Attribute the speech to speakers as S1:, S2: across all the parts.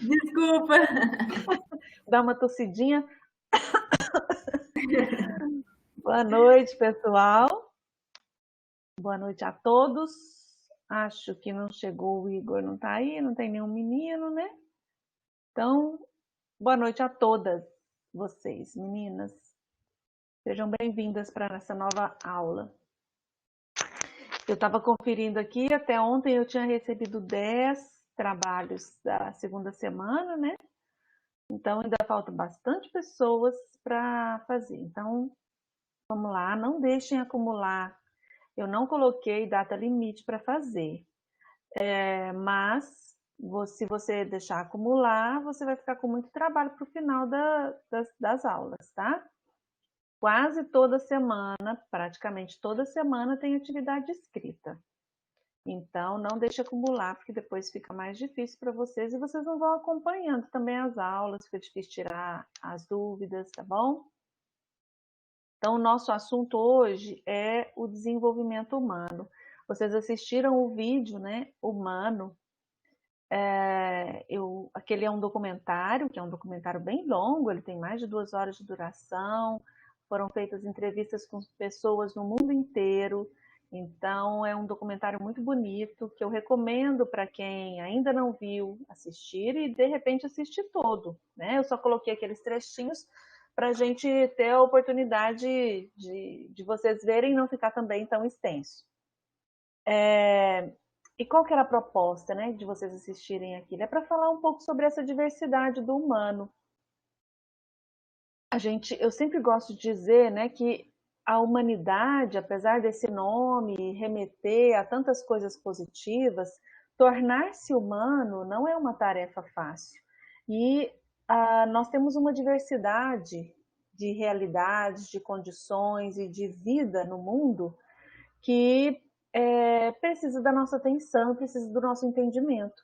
S1: Desculpa.
S2: Dá uma tossidinha. Boa noite, pessoal. Boa noite a todos. Acho que não chegou o Igor, não tá aí, não tem nenhum menino, né? Então, boa noite a todas vocês, meninas. Sejam bem-vindas para essa nova aula. Eu estava conferindo aqui, até ontem eu tinha recebido 10 trabalhos da segunda semana, né? Então, ainda faltam bastante pessoas para fazer. Então, vamos lá, não deixem acumular. Eu não coloquei data limite para fazer, mas se você deixar acumular, você vai ficar com muito trabalho para o final das aulas, tá? Quase toda semana, praticamente toda semana, tem atividade escrita. Então, não deixe acumular, porque depois fica mais difícil para vocês e vocês não vão acompanhando também as aulas, fica difícil tirar as dúvidas, tá bom? Então, o nosso assunto hoje é o desenvolvimento humano. Vocês assistiram o vídeo, né? Humano. Aquele é um documentário, que é um documentário bem longo, ele tem mais de 2 horas de duração. Foram feitas entrevistas com pessoas no mundo inteiro. Então, é um documentário muito bonito, que eu recomendo para quem ainda não viu assistir e, de repente, assistir todo, né? Eu só coloquei aqueles trechinhos para a gente ter a oportunidade de vocês verem e não ficar também tão extenso. E qual que era a proposta, né, de vocês assistirem aquilo? É para falar um pouco sobre essa diversidade do humano. Eu sempre gosto de dizer, né, que a humanidade, apesar desse nome remeter a tantas coisas positivas, tornar-se humano não é uma tarefa fácil. E nós temos uma diversidade de realidades, de condições e de vida no mundo que precisa da nossa atenção, precisa do nosso entendimento.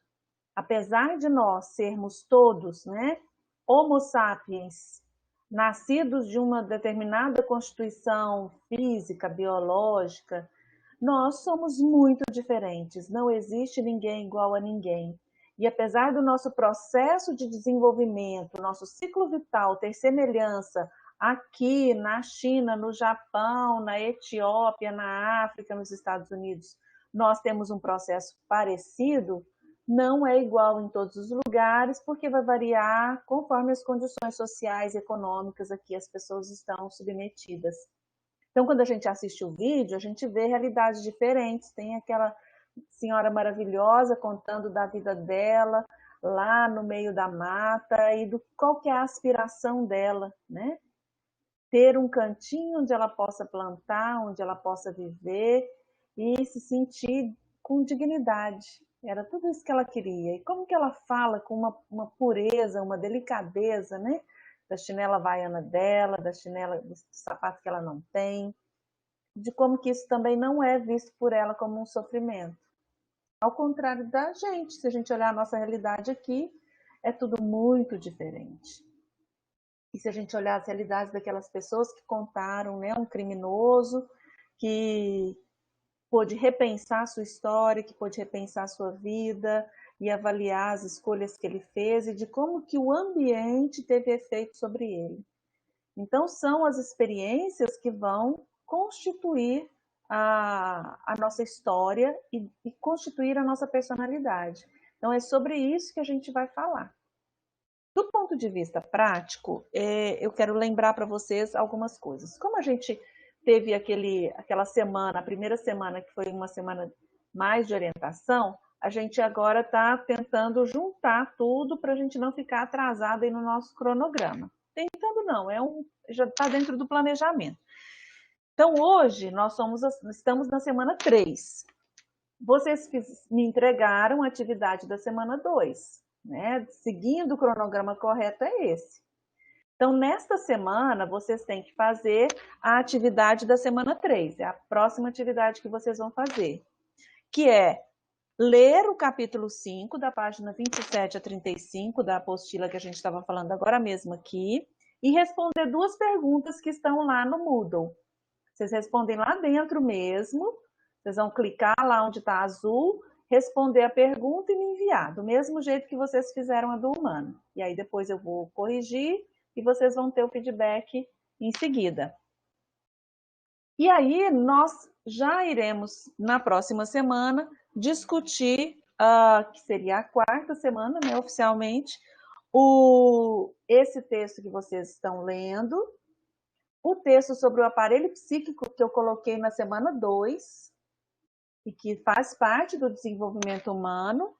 S2: Apesar de nós sermos todos, né, Homo sapiens, nascidos de uma determinada constituição física, biológica, nós somos muito diferentes, não existe ninguém igual a ninguém. E apesar do nosso processo de desenvolvimento, nosso ciclo vital ter semelhança aqui na China, no Japão, na Etiópia, na África, nos Estados Unidos, nós temos um processo parecido, não é igual em todos os lugares, porque vai variar conforme as condições sociais e econômicas a que as pessoas estão submetidas. Então, quando a gente assiste o vídeo, a gente vê realidades diferentes. Tem aquela senhora maravilhosa contando da vida dela, lá no meio da mata, e do qual que é a aspiração dela, né? Ter um cantinho onde ela possa plantar, onde ela possa viver e se sentir com dignidade. Era tudo isso que ela queria. E como que ela fala com uma pureza, uma delicadeza, né? Da chinela havaiana dela, da chinela, do sapato que ela não tem, de como que isso também não é visto por ela como um sofrimento. Ao contrário da gente, se a gente olhar a nossa realidade aqui, é tudo muito diferente. E se a gente olhar as realidades daquelas pessoas que contaram, né, um criminoso que pôde repensar a sua história, que pôde repensar a sua vida e avaliar as escolhas que ele fez e de como que o ambiente teve efeito sobre ele. Então, são as experiências que vão constituir a nossa história e constituir a nossa personalidade. Então, é sobre isso que a gente vai falar. Do ponto de vista prático, eu quero lembrar para vocês algumas coisas. Como a gente teve aquela semana, a primeira semana, que foi uma semana mais de orientação, a gente agora está tentando juntar tudo para a gente não ficar atrasado aí no nosso cronograma. Tentando não, já está dentro do planejamento. Então, hoje, estamos na semana 3. Vocês me entregaram a atividade da semana 2. Né? Seguindo o cronograma correto é esse. Então, nesta semana, vocês têm que fazer a atividade da semana 3, é a próxima atividade que vocês vão fazer, que é ler o capítulo 5, da página 27 a 35, da apostila que a gente estava falando agora mesmo aqui, e responder 2 perguntas que estão lá no Moodle. Vocês respondem lá dentro mesmo, vocês vão clicar lá onde está azul, responder a pergunta e me enviar, do mesmo jeito que vocês fizeram a do humano. E aí depois eu vou corrigir e vocês vão ter o feedback em seguida. E aí nós já iremos, na próxima semana, discutir, que seria a quarta semana, né, oficialmente, esse texto que vocês estão lendo, o texto sobre o aparelho psíquico que eu coloquei na semana 2, e que faz parte do desenvolvimento humano,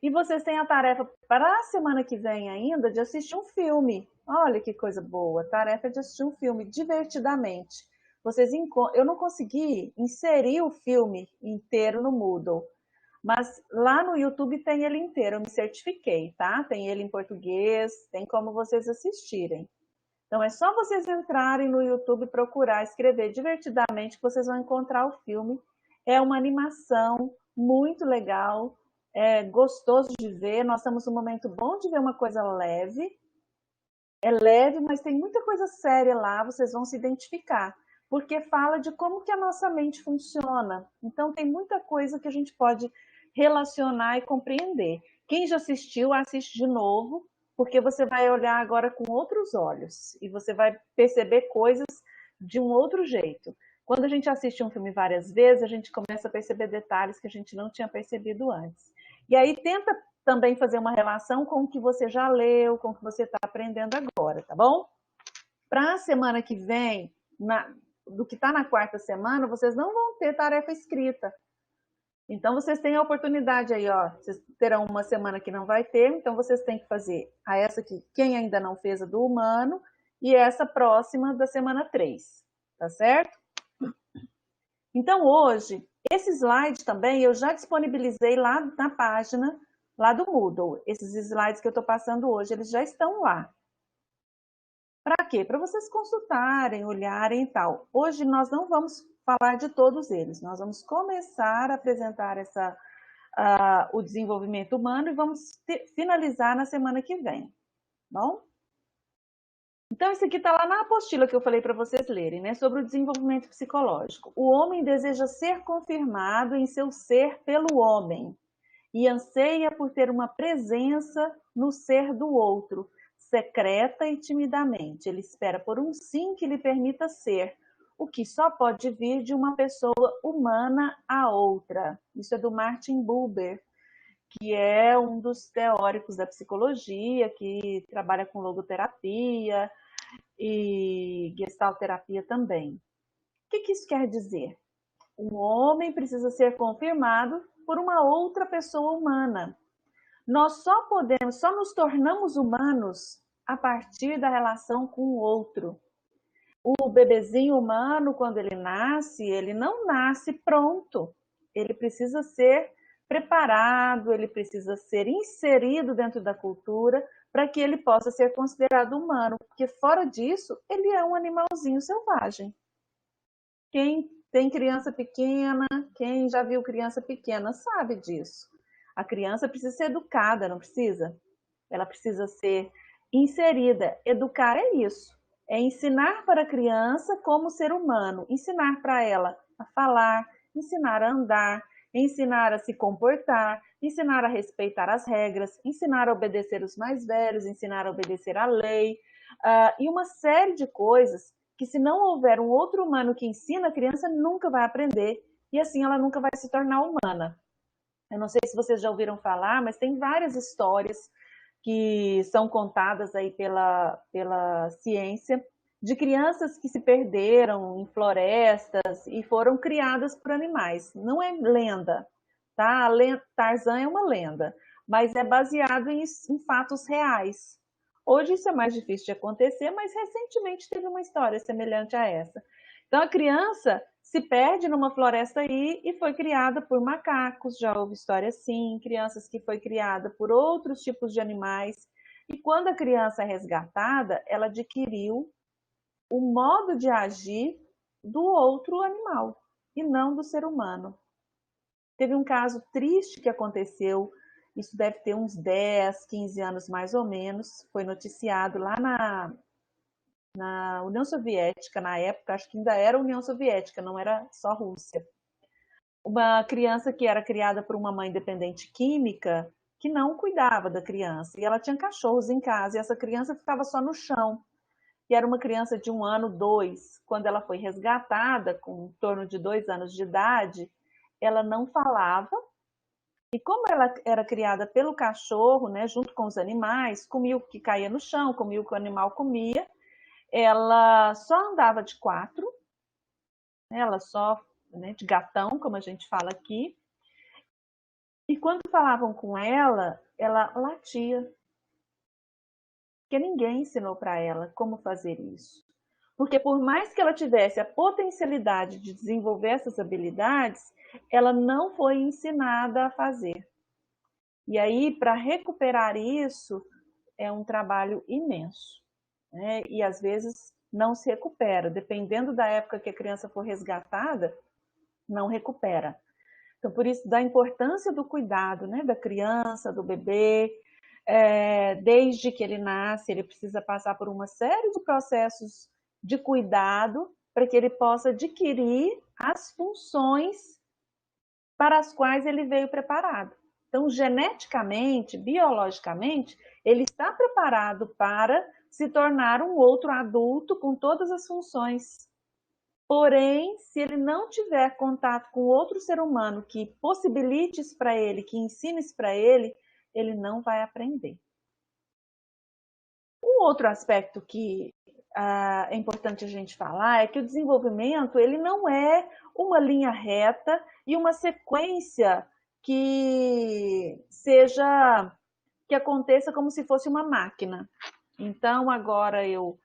S2: e vocês têm a tarefa para a semana que vem ainda de assistir um filme. Olha que coisa boa, tarefa de assistir um filme divertidamente. Eu não consegui inserir o filme inteiro no Moodle, mas lá no YouTube tem ele inteiro, eu me certifiquei, tá? Tem ele em português, tem como vocês assistirem. Então é só vocês entrarem no YouTube e procurar, escrever divertidamente que vocês vão encontrar o filme. É uma animação muito legal, é gostoso de ver. Nós estamos num momento bom de ver uma coisa leve. É leve, mas tem muita coisa séria lá, vocês vão se identificar. Porque fala de como que a nossa mente funciona. Então tem muita coisa que a gente pode relacionar e compreender. Quem já assistiu, assiste de novo, porque você vai olhar agora com outros olhos e você vai perceber coisas de um outro jeito. Quando a gente assiste um filme várias vezes, a gente começa a perceber detalhes que a gente não tinha percebido antes. E aí tenta também fazer uma relação com o que você já leu, com o que você está aprendendo agora, tá bom? Para a semana que vem, do que está na quarta semana, vocês não vão ter tarefa escrita. Então, vocês têm a oportunidade aí, ó. Vocês terão uma semana que não vai ter, então vocês têm que fazer essa aqui, quem ainda não fez a do humano, e essa próxima da semana 3, tá certo? Então, hoje, esse slide também eu já disponibilizei lá na página, lá do Moodle. Esses slides que eu estou passando hoje, eles já estão lá. Para quê? Para vocês consultarem, olharem e tal. Hoje nós não vamos falar de todos eles, nós vamos começar a apresentar o desenvolvimento humano e vamos finalizar na semana que vem, bom? Então, isso aqui está lá na apostila que eu falei para vocês lerem, né? Sobre o desenvolvimento psicológico. O homem deseja ser confirmado em seu ser pelo homem e anseia por ter uma presença no ser do outro, secreta e timidamente. Ele espera por um sim que lhe permita ser, o que só pode vir de uma pessoa humana a outra. Isso é do Martin Buber, que é um dos teóricos da psicologia, que trabalha com logoterapia e gestalterapia também. O que isso quer dizer? Um homem precisa ser confirmado por uma outra pessoa humana. Nós só nos tornamos humanos a partir da relação com o outro. O bebezinho humano, quando ele não nasce pronto. Ele precisa ser preparado, ele precisa ser inserido dentro da cultura para que ele possa ser considerado humano, porque fora disso, ele é um animalzinho selvagem. Quem tem criança pequena, quem já viu criança pequena sabe disso. A criança precisa ser educada, não precisa? Ela precisa ser inserida. Educar é isso. É ensinar para a criança como ser humano, ensinar para ela a falar, ensinar a andar, ensinar a se comportar, ensinar a respeitar as regras, ensinar a obedecer os mais velhos, ensinar a obedecer à lei, e uma série de coisas que, se não houver um outro humano que ensina, a criança nunca vai aprender e assim ela nunca vai se tornar humana. Eu não sei se vocês já ouviram falar, mas tem várias histórias que são contadas aí pela ciência de crianças que se perderam em florestas e foram criadas por animais. Não é lenda, tá? Tarzan é uma lenda, mas é baseado em fatos reais. Hoje isso é mais difícil de acontecer, mas recentemente teve uma história semelhante a essa. Então a criança se perde numa floresta aí e foi criada por macacos, já houve história assim, crianças que foi criada por outros tipos de animais. E quando a criança é resgatada, ela adquiriu o modo de agir do outro animal e não do ser humano. Teve um caso triste que aconteceu, isso deve ter uns 10, 15 anos mais ou menos, foi noticiado lá na União Soviética, na época, acho que ainda era União Soviética, não era só Rússia. uma criança que era criada por uma mãe dependente química que não cuidava da criança. E ela tinha cachorros em casa e essa criança ficava só no chão. E era uma criança de 1 ano, 2. Quando ela foi resgatada, com em torno de 2 anos de idade, ela não falava. E como ela era criada pelo cachorro, né, junto com os animais, comia o que caía no chão, comia o que o animal comia, ela só andava de 4, né, ela só, né, de gatão, como a gente fala aqui. E quando falavam com ela latia, porque ninguém ensinou para ela como fazer isso. Porque por mais que ela tivesse a potencialidade de desenvolver essas habilidades, ela não foi ensinada a fazer. E aí, para recuperar isso, é um trabalho imenso, né? E às vezes não se recupera. Dependendo da época que a criança for resgatada, não recupera. Então, por isso, da importância do cuidado, né, da criança, do bebê, desde que ele nasce, ele precisa passar por uma série de processos de cuidado para que ele possa adquirir as funções para as quais ele veio preparado. Então, geneticamente, biologicamente, ele está preparado para se tornar um outro adulto com todas as funções. Porém, se ele não tiver contato com outro ser humano que possibilite isso para ele, que ensine isso para ele não vai aprender. Um outro aspecto que é importante a gente falar é que o desenvolvimento ele não é uma linha reta e uma sequência que aconteça como se fosse uma máquina. Então agora o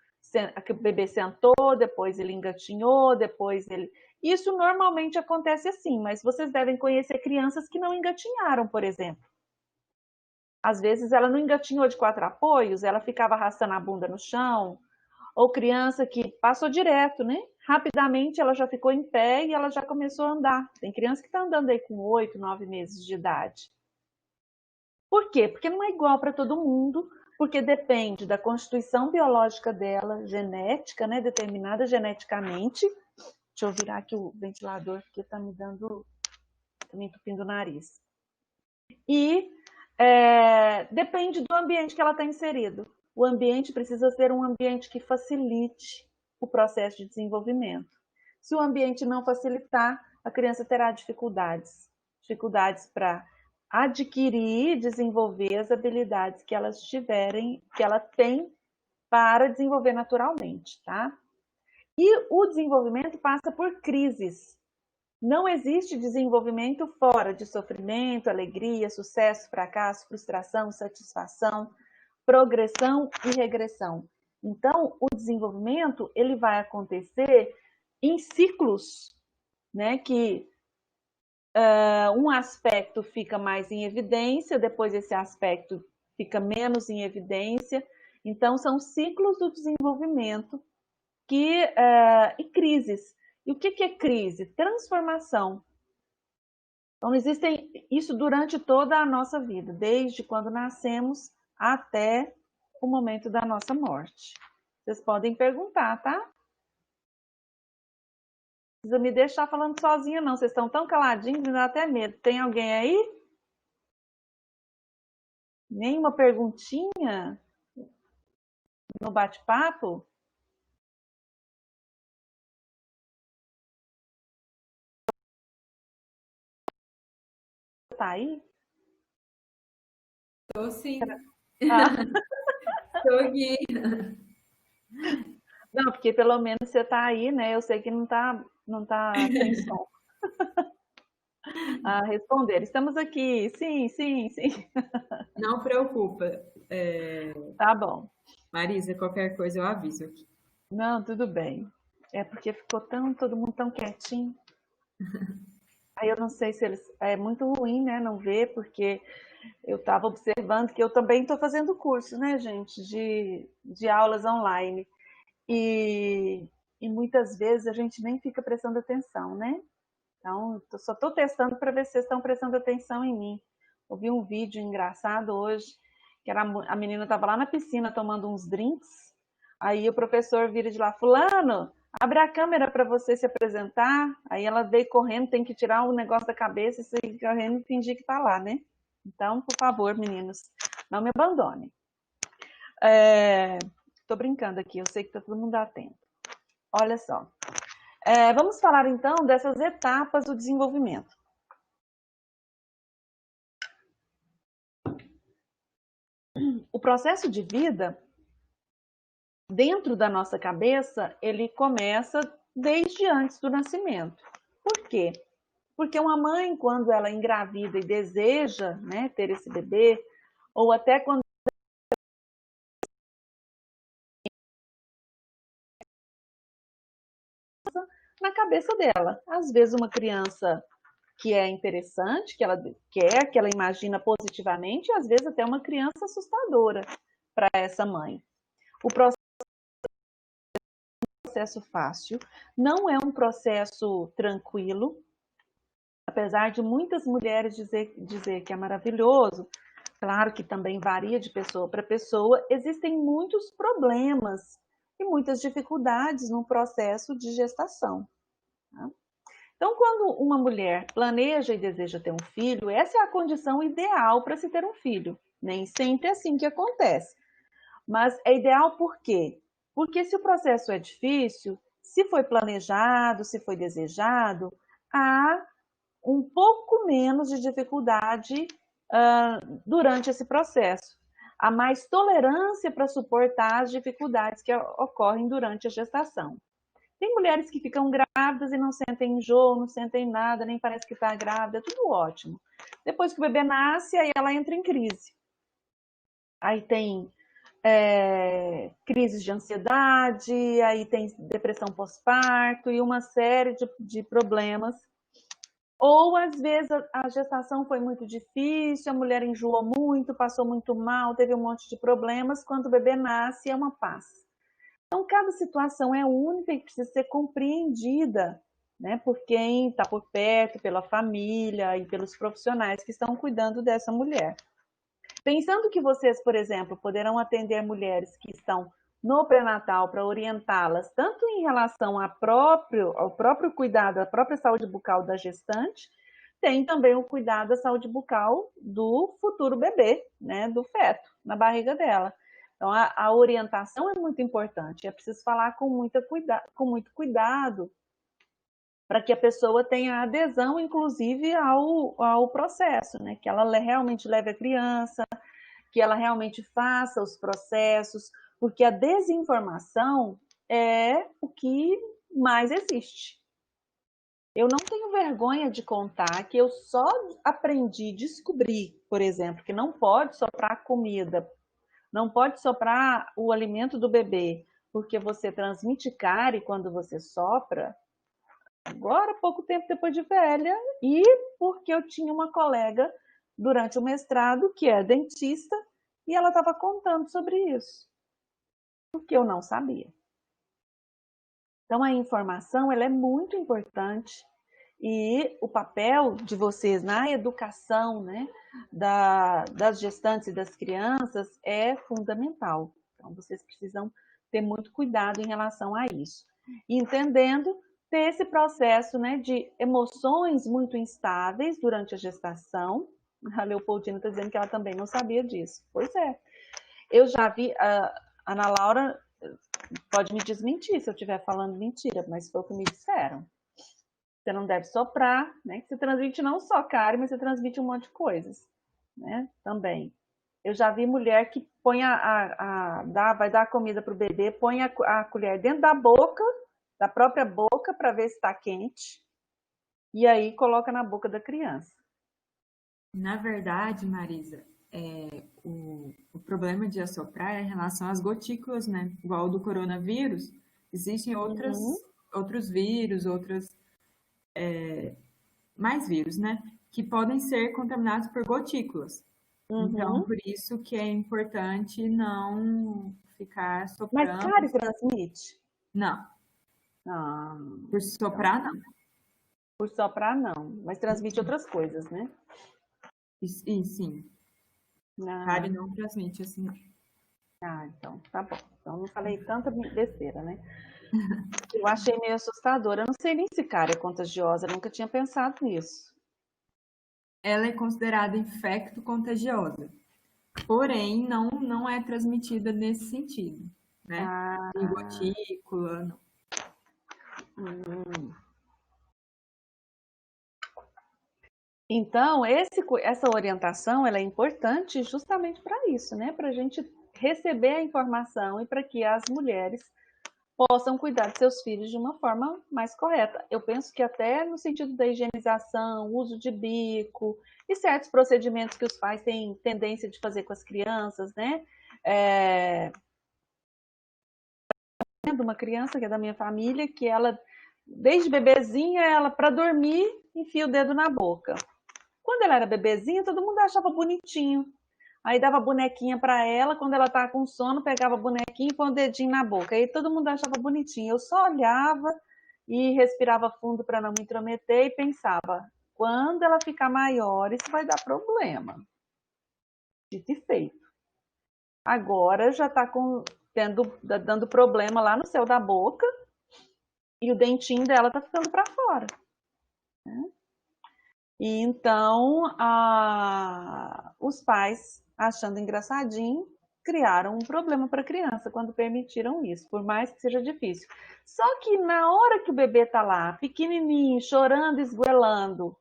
S2: bebê sentou, depois ele engatinhou, depois ele... Isso normalmente acontece assim, mas vocês devem conhecer crianças que não engatinharam, por exemplo. Às vezes ela não engatinhou de 4 apoios, ela ficava arrastando a bunda no chão, ou criança que passou direto, né? Rapidamente ela já ficou em pé e ela já começou a andar. Tem criança que está andando aí com 8, 9 meses de idade. Por quê? Porque não é igual para todo mundo, porque depende da constituição biológica dela, genética, né? Determinada geneticamente. Deixa eu virar aqui o ventilador, porque está me entupindo o nariz. E depende do ambiente que ela está inserido. O ambiente precisa ser um ambiente que facilite o processo de desenvolvimento. Se o ambiente não facilitar, a criança terá dificuldades para adquirir e desenvolver as habilidades que ela tem para desenvolver naturalmente, tá? E o desenvolvimento passa por crises. Não existe desenvolvimento fora de sofrimento, alegria, sucesso, fracasso, frustração, satisfação, progressão e regressão. Então, o desenvolvimento ele vai acontecer em ciclos, né? Que um aspecto fica mais em evidência, depois esse aspecto fica menos em evidência. Então, são ciclos do desenvolvimento e crises. E o que é crise? Transformação. Então, existem isso durante toda a nossa vida, desde quando nascemos até o momento da nossa morte. Vocês podem perguntar, tá? Não precisa me deixar falando sozinha, não. Vocês estão tão caladinhos, me dá até medo. Tem alguém aí? Nenhuma perguntinha no bate-papo? Tá aí?
S1: Tô sim.
S2: Ah,
S1: Tô aqui.
S2: não, porque pelo menos você tá aí, né? Eu sei que não tá sem som a responder. Estamos aqui, sim, sim, sim.
S1: Não preocupa.
S2: Tá bom.
S1: Marisa, qualquer coisa eu aviso aqui.
S2: Não, tudo bem. É porque ficou todo mundo tão quietinho. Aí eu não sei se eles. É muito ruim, né? Não ver, porque eu estava observando que eu também estou fazendo curso, né, gente, de aulas online. E muitas vezes a gente nem fica prestando atenção, né? Então, só estou testando para ver se vocês estão prestando atenção em mim. Eu vi um vídeo engraçado hoje, que a menina estava lá na piscina tomando uns drinks. Aí o professor vira de lá, fulano, Abre a câmera para você se apresentar. Aí ela veio correndo, tem que tirar o negócio da cabeça e sair correndo e fingir que está lá, né? Então, por favor, meninos, não me abandonem. Tô brincando aqui, eu sei que tá todo mundo atento. Olha só. Vamos falar então dessas etapas do desenvolvimento. O processo de vida, dentro da nossa cabeça, ele começa desde antes do nascimento. Por quê? Porque uma mãe, quando ela engravida e deseja, né, ter esse bebê, ou até quando na cabeça dela. Às vezes uma criança que é interessante, que ela quer, que ela imagina positivamente, e às vezes até uma criança assustadora para essa mãe. O processo fácil, não é um processo tranquilo, apesar de muitas mulheres dizer que é maravilhoso, claro que também varia de pessoa para pessoa, existem muitos problemas e muitas dificuldades no processo de gestação. Tá? Então, quando uma mulher planeja e deseja ter um filho, essa é a condição ideal para se ter um filho. Nem sempre é assim que acontece. Mas é ideal por quê? Porque se o processo é difícil, se foi planejado, se foi desejado, há um pouco menos de dificuldade durante esse processo. Há mais tolerância para suportar as dificuldades que ocorrem durante a gestação. Tem mulheres que ficam grávidas e não sentem enjoo, não sentem nada, nem parece que está grávida, é tudo ótimo. Depois que o bebê nasce, aí ela entra em crise. Aí tem crises de ansiedade, aí tem depressão pós-parto e uma série de problemas. Ou, às vezes, a gestação foi muito difícil, a mulher enjoou muito, passou muito mal, teve um monte de problemas. Quando o bebê nasce, é uma paz. Então, cada situação é única e precisa ser compreendida, né, por quem está por perto, pela família e pelos profissionais que estão cuidando dessa mulher. Pensando que vocês, por exemplo, poderão atender mulheres que estão no pré-natal para orientá-las, tanto em relação ao próprio cuidado, à própria saúde bucal da gestante, tem também o cuidado da saúde bucal do futuro bebê, né, do feto, na barriga dela. Então, a orientação é muito importante, é preciso falar com muito cuidado, para que a pessoa tenha adesão, inclusive, ao processo, né, que ela realmente leve a criança, que ela realmente faça os processos, porque a desinformação é o que mais existe. Eu não tenho vergonha de contar que eu só aprendi, descobri, por exemplo, que não pode soprar comida, não pode soprar o alimento do bebê, porque você transmite cárie quando você sopra, agora, pouco tempo depois de velha, e porque eu tinha uma colega durante o mestrado que é dentista e ela estava contando sobre isso, porque eu não sabia. Então, a informação ela é muito importante e o papel de vocês na educação, né, das gestantes e das crianças é fundamental. Então, vocês precisam ter muito cuidado em relação a isso. E entendendo ter esse processo, né, de emoções muito instáveis durante a gestação. A Leopoldina está dizendo que ela também não sabia disso. Pois é. Eu já vi, a Ana Laura pode me desmentir se eu estiver falando mentira, mas foi o que me disseram. Você não deve soprar, né? Você transmite não só cárie, mas você transmite um monte de coisas, né? Também. Eu já vi mulher que põe vai dar comida para o bebê, põe a colher dentro da boca, da própria boca, para ver se está quente, e aí coloca na boca da criança.
S1: Na verdade, Marisa, o problema de assoprar é em relação às gotículas, né? Igual do coronavírus, existem outros vírus, mais vírus, né? Que podem ser contaminados por gotículas. Então, por isso que é importante não ficar soprando.
S2: Mas cárie transmite?
S1: Não.
S2: Ah,
S1: por soprar, não.
S2: Por soprar, não. Mas transmite outras coisas, né?
S1: E sim. Cárie não transmite assim.
S2: Ah, então, tá bom. Então, não falei tanta besteira, né? Eu achei meio assustador. Eu não sei nem se cara é contagiosa, eu nunca tinha pensado nisso.
S1: Ela é considerada infecto-contagiosa, porém não é transmitida nesse sentido, né?
S2: Ah,
S1: Em gotícula, não.
S2: hum. Então, essa orientação ela é importante justamente para isso, né? Para a gente receber a informação e para que as mulheres possam cuidar de seus filhos de uma forma mais correta. Eu penso que até no sentido da higienização, uso de bico e certos procedimentos que os pais têm tendência de fazer com as crianças, né? Uma criança que é da minha família, que ela, desde bebezinha, ela para dormir, enfia o dedo na boca. Quando ela era bebezinha, todo mundo achava bonitinho. Aí dava bonequinha para ela, quando ela estava com sono, pegava a bonequinha e põe o dedinho na boca. Aí todo mundo achava bonitinho. Eu só olhava e respirava fundo para não me intrometer e pensava, quando ela ficar maior, isso vai dar problema. Dito e feito. Agora já está dando problema lá no céu da boca e o dentinho dela está ficando para fora. Né? E então, os pais, achando engraçadinho, criaram um problema para a criança quando permitiram isso, por mais que seja difícil. Só que na hora que o bebê está lá, pequenininho, chorando, esgoelando,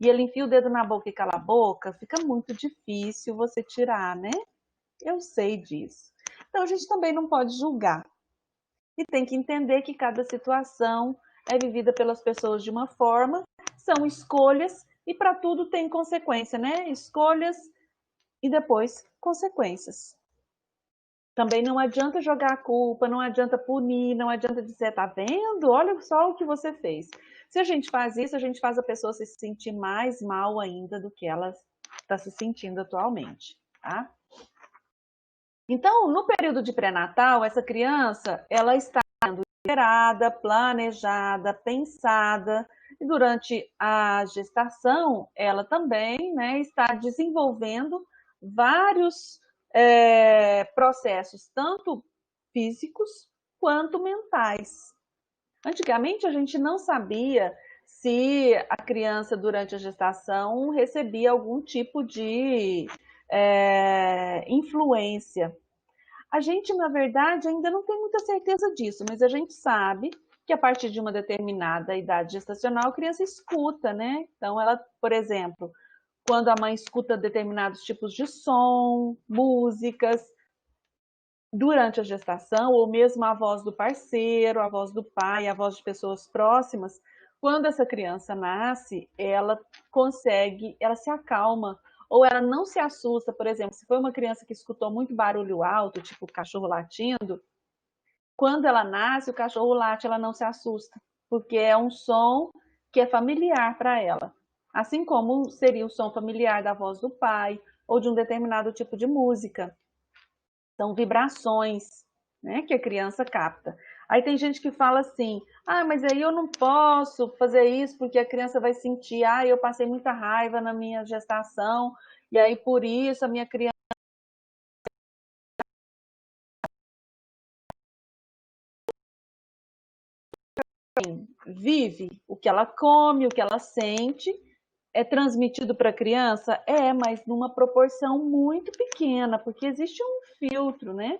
S2: e ele enfia o dedo na boca e cala a boca, fica muito difícil você tirar, né? Eu sei disso. Então, a gente também não pode julgar. E tem que entender que cada situação é vivida pelas pessoas de uma forma, são escolhas e para tudo tem consequência, né? Escolhas e depois consequências. Também não adianta jogar a culpa, não adianta punir, não adianta dizer, tá vendo? Olha só o que você fez. Se a gente faz isso, a gente faz a pessoa se sentir mais mal ainda do que ela está se sentindo atualmente, tá? Então, no período de pré-natal, essa criança, ela está sendo esperada, planejada, pensada, e durante a gestação, ela também, né, está desenvolvendo vários processos, tanto físicos quanto mentais. Antigamente, a gente não sabia se a criança, durante a gestação, recebia algum tipo de influência. A gente, na verdade, ainda não tem muita certeza disso, mas a gente sabe que a partir de uma determinada idade gestacional, a criança escuta, né? Então, ela, por exemplo, quando a mãe escuta determinados tipos de som, músicas, durante a gestação, ou mesmo a voz do parceiro, a voz do pai, a voz de pessoas próximas, quando essa criança nasce, ela consegue, ela se acalma, ou ela não se assusta. Por exemplo, se foi uma criança que escutou muito barulho alto, tipo cachorro latindo, quando ela nasce, o cachorro late, ela não se assusta, porque é um som que é familiar para ela. Assim como seria o som familiar da voz do pai, ou de um determinado tipo de música. São vibrações, né, que a criança capta. Aí tem gente que fala assim, mas aí eu não posso fazer isso porque a criança vai sentir, eu passei muita raiva na minha gestação, e aí por isso a minha criança vive o que ela come, o que ela sente, é transmitido para a criança? Mas numa proporção muito pequena, porque existe um filtro, né?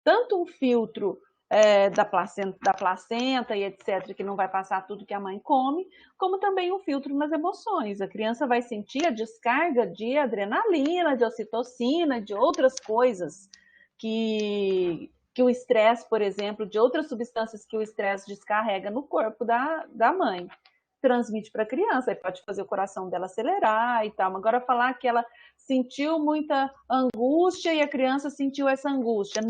S2: Tanto um filtro da placenta e etc., que não vai passar tudo que a mãe come, como também um filtro nas emoções. A criança vai sentir a descarga de adrenalina, de ocitocina, de outras coisas que o estresse, por exemplo, de outras substâncias que o estresse descarrega no corpo da mãe. Transmite para a criança, aí pode fazer o coração dela acelerar e tal. Agora, falar que ela sentiu muita angústia e a criança sentiu essa angústia.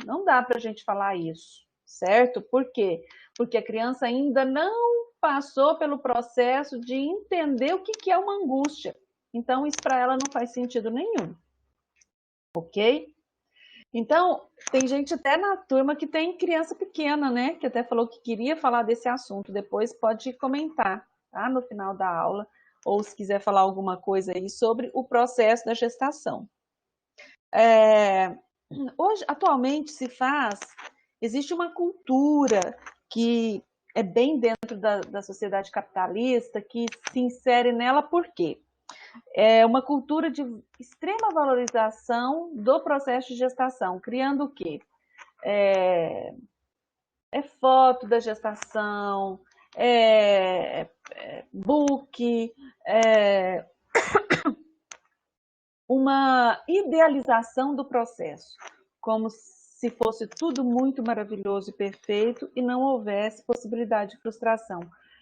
S2: Não dá para a gente falar isso, certo? Por quê? Porque a criança ainda não passou pelo processo de entender o que é uma angústia. Então, isso para ela não faz sentido nenhum. Ok? Então, tem gente até na turma que tem criança pequena, né? Que até falou que queria falar desse assunto. Depois pode comentar, tá? No final da aula, ou se quiser falar alguma coisa aí sobre o processo da gestação. Hoje, atualmente, se faz Existe uma cultura que é bem dentro da sociedade capitalista, que se insere nela por quê? É uma cultura de extrema valorização do processo de gestação, criando o quê? É, foto da gestação, book, é, uma idealização do processo, como se fosse tudo muito maravilhoso e perfeito e não houvesse possibilidade de frustração.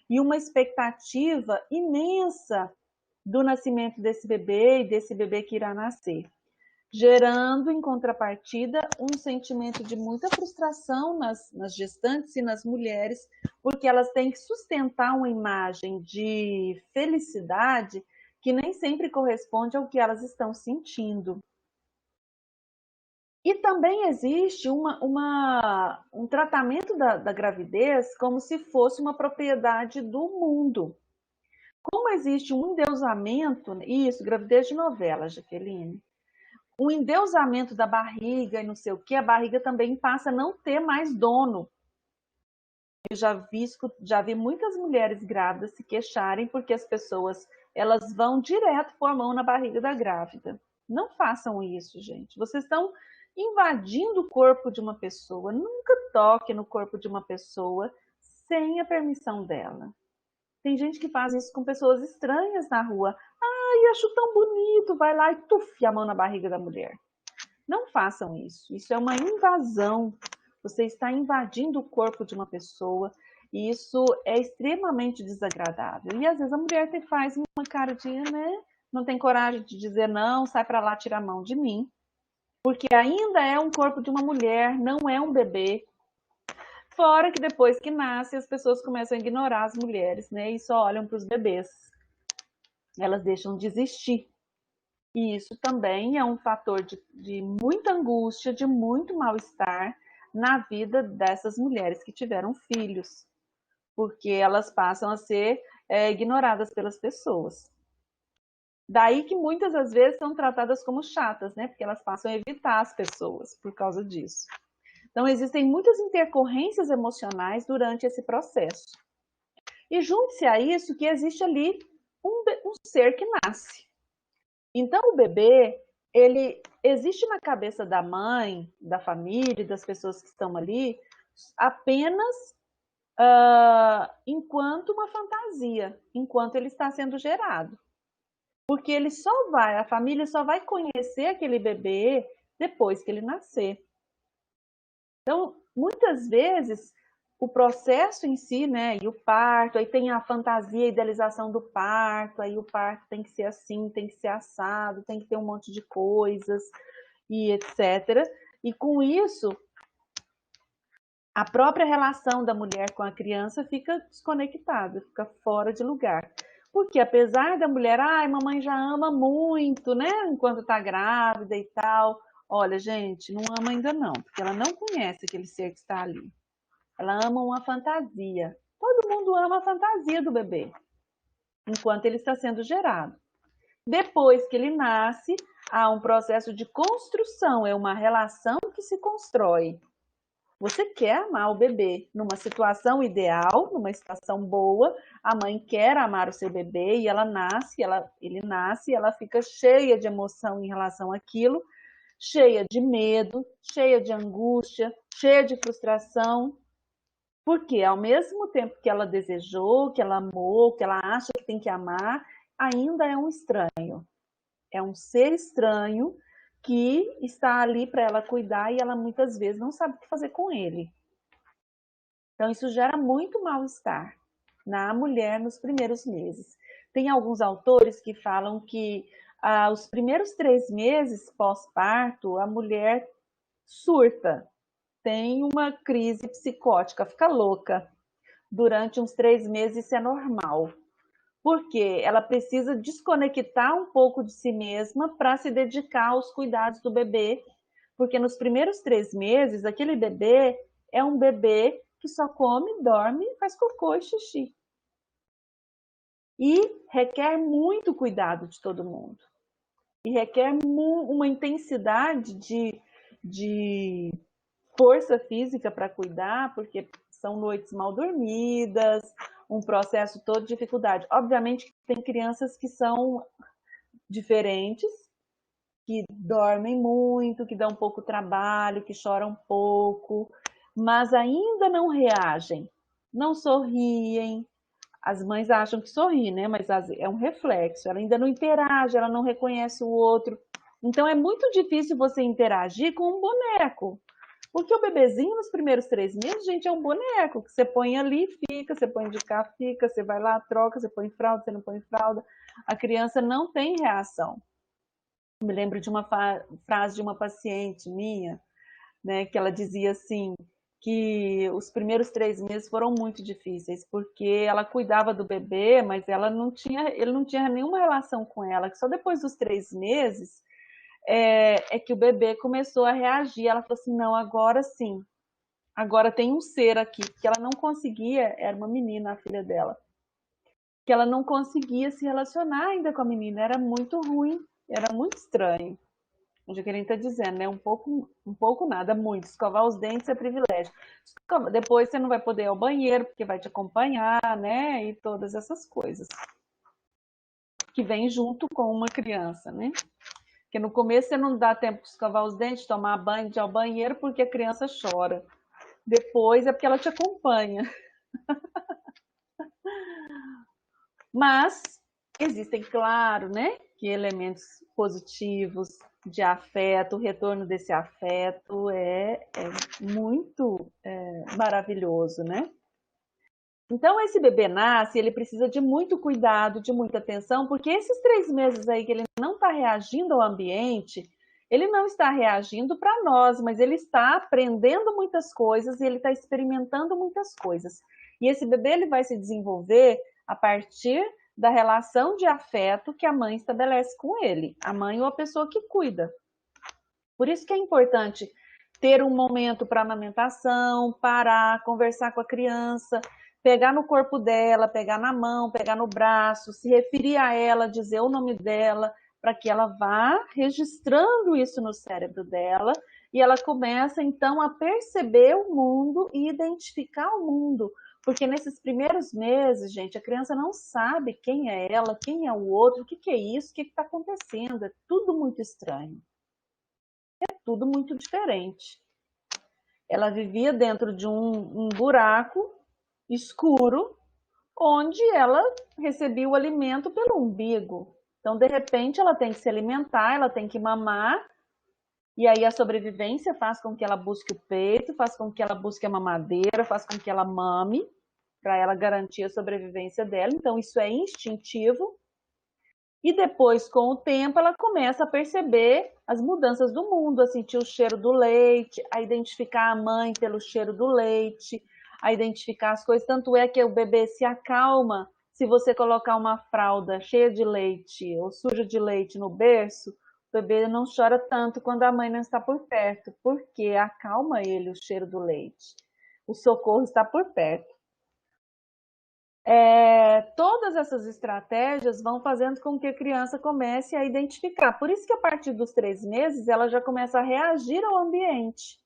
S2: E uma expectativa imensa do nascimento desse bebê e desse bebê que irá nascer, gerando, em contrapartida, um sentimento de muita frustração nas gestantes e nas mulheres, porque elas têm que sustentar uma imagem de felicidade que nem sempre corresponde ao que elas estão sentindo. E também existe um tratamento da gravidez como se fosse uma propriedade do mundo. Como existe um endeusamento, isso, gravidez de novela, Jaqueline, um endeusamento da barriga e não sei o que, a barriga também passa a não ter mais dono. Eu já vi muitas mulheres grávidas se queixarem porque as pessoas elas vão direto pôr a mão na barriga da grávida. Não façam isso, gente. Vocês estão invadindo o corpo de uma pessoa. Nunca toque no corpo de uma pessoa sem a permissão dela. Tem gente que faz isso com pessoas estranhas na rua. Ai, acho tão bonito. Vai lá e tufe a mão na barriga da mulher. Não façam isso. Isso é uma invasão. Você está invadindo o corpo de uma pessoa e isso é extremamente desagradável. E às vezes a mulher faz uma cara de, né? Não tem coragem de dizer não, sai para lá, tira a mão de mim. Porque ainda é um corpo de uma mulher, não é um bebê. Fora que depois que nasce, as pessoas começam a ignorar as mulheres, né? E só olham para os bebês. Elas deixam de existir. E isso também é um fator de muita angústia, de muito mal-estar na vida dessas mulheres que tiveram filhos, porque elas passam a ser ignoradas pelas pessoas. Daí que muitas das vezes são tratadas como chatas, né? Porque elas passam a evitar as pessoas por causa disso. Então, existem muitas intercorrências emocionais durante esse processo. E junte-se a isso que existe ali um ser que nasce. Então, o bebê, ele existe na cabeça da mãe, da família, das pessoas que estão ali, apenas enquanto uma fantasia, enquanto ele está sendo gerado. Porque a família só vai conhecer aquele bebê depois que ele nascer. Então, muitas vezes, o processo em si, né, e o parto, aí tem a fantasia, a idealização do parto, aí o parto tem que ser assim, tem que ser assado, tem que ter um monte de coisas, e etc. E com isso, a própria relação da mulher com a criança fica desconectada, fica fora de lugar. Porque apesar da mulher, mamãe já ama muito, né, enquanto tá grávida e tal, olha, gente, não ama ainda não, porque ela não conhece aquele ser que está ali. Ela ama uma fantasia. Todo mundo ama a fantasia do bebê, enquanto ele está sendo gerado. Depois que ele nasce, há um processo de construção, é uma relação que se constrói. Você quer amar o bebê numa situação ideal, numa situação boa, a mãe quer amar o seu bebê e ela nasce, ele nasce e ela fica cheia de emoção em relação àquilo, cheia de medo, cheia de angústia, cheia de frustração, porque ao mesmo tempo que ela desejou, que ela amou, que ela acha que tem que amar, ainda é um estranho. É um ser estranho que está ali para ela cuidar e ela muitas vezes não sabe o que fazer com ele. Então isso gera muito mal-estar na mulher nos primeiros meses. Tem alguns autores que falam que os primeiros 3 meses pós-parto, a mulher surta, tem uma crise psicótica, fica louca. Durante uns 3 meses isso é normal. Porque ela precisa desconectar um pouco de si mesma para se dedicar aos cuidados do bebê. Porque nos primeiros 3 meses, aquele bebê é um bebê que só come, dorme, faz cocô e xixi. E requer muito cuidado de todo mundo. E requer uma intensidade de força física para cuidar, porque são noites mal dormidas, um processo todo de dificuldade. Obviamente que tem crianças que são diferentes, que dormem muito, que dão pouco trabalho, que choram pouco, mas ainda não reagem, não sorriem. As mães acham que sorri, né? Mas é um reflexo. Ela ainda não interage, ela não reconhece o outro. Então é muito difícil você interagir com um boneco. Porque o bebezinho, nos primeiros 3 meses, gente, é um boneco que você põe ali, fica, você põe de cá, fica, você vai lá, troca, você põe fralda, você não põe fralda. A criança não tem reação. Me lembro de uma frase de uma paciente minha, né, que ela dizia assim, que os primeiros 3 meses foram muito difíceis, porque ela cuidava do bebê, mas ele não tinha nenhuma relação com ela, que só depois dos 3 meses é que o bebê começou a reagir. Ela falou assim, não, agora sim, agora tem um ser aqui, porque ela não conseguia, era uma menina, a filha dela, que ela não conseguia se relacionar ainda com a menina, era muito ruim, era muito estranho. A Jaqueline está dizendo, né? Um pouco nada, muito. Escovar os dentes é privilégio. Depois você não vai poder ir ao banheiro, porque vai te acompanhar, né? E todas essas coisas que vêm junto com uma criança, né? Porque no começo você não dá tempo de escovar os dentes, tomar banho, de ir ao banheiro, porque a criança chora. Depois é porque ela te acompanha. Mas existem, claro, né? Que elementos positivos de afeto, o retorno desse afeto é muito maravilhoso, né? Então, esse bebê nasce, ele precisa de muito cuidado, de muita atenção, porque esses 3 meses aí que ele não está reagindo ao ambiente, ele não está reagindo para nós, mas ele está aprendendo muitas coisas e ele está experimentando muitas coisas. E esse bebê ele vai se desenvolver a partir da relação de afeto que a mãe estabelece com ele, a mãe ou a pessoa que cuida. Por isso que é importante ter um momento para amamentação, parar, conversar com a criança, pegar no corpo dela, pegar na mão, pegar no braço, se referir a ela, dizer o nome dela, para que ela vá registrando isso no cérebro dela e ela começa então a perceber o mundo e identificar o mundo. Porque nesses primeiros meses, gente, a criança não sabe quem é ela, quem é o outro, o que é isso, o que está acontecendo, é tudo muito estranho. É tudo muito diferente. Ela vivia dentro de um buraco escuro, onde ela recebia o alimento pelo umbigo. Então, de repente, ela tem que se alimentar, ela tem que mamar, e aí a sobrevivência faz com que ela busque o peito, faz com que ela busque a mamadeira, faz com que ela mame, para ela garantir a sobrevivência dela. Então, isso é instintivo. E depois, com o tempo, ela começa a perceber as mudanças do mundo, a sentir o cheiro do leite, a identificar a mãe pelo cheiro do leite, a identificar as coisas. Tanto é que o bebê se acalma se você colocar uma fralda cheia de leite ou suja de leite no berço, o bebê não chora tanto quando a mãe não está por perto, porque acalma ele o cheiro do leite. O socorro está por perto. Todas essas estratégias vão fazendo com que a criança comece a identificar. Por isso que a partir dos 3 meses ela já começa a reagir ao ambiente.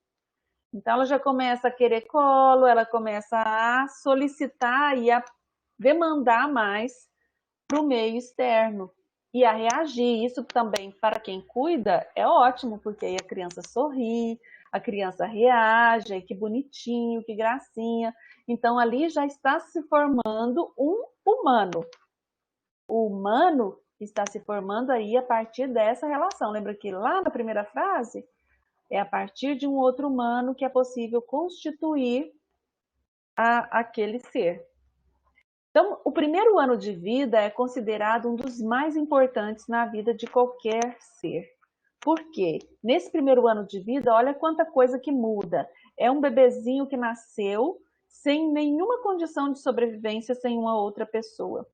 S2: Então ela já começa a querer colo, ela começa a solicitar e a demandar mais para o meio externo e a reagir. Isso também, para quem cuida, é ótimo, porque aí a criança sorri, a criança reage, que bonitinho, que gracinha. Então, ali já está se formando um humano. O humano está se formando aí a partir dessa relação. Lembra que lá na primeira frase, é a partir de um outro humano que é possível constituir aquele ser. Então, o primeiro ano de vida é considerado um dos mais importantes na vida de qualquer ser. Por quê? Nesse primeiro ano de vida, olha quanta coisa que muda. É um bebezinho que nasceu sem nenhuma condição de sobrevivência sem uma outra pessoa.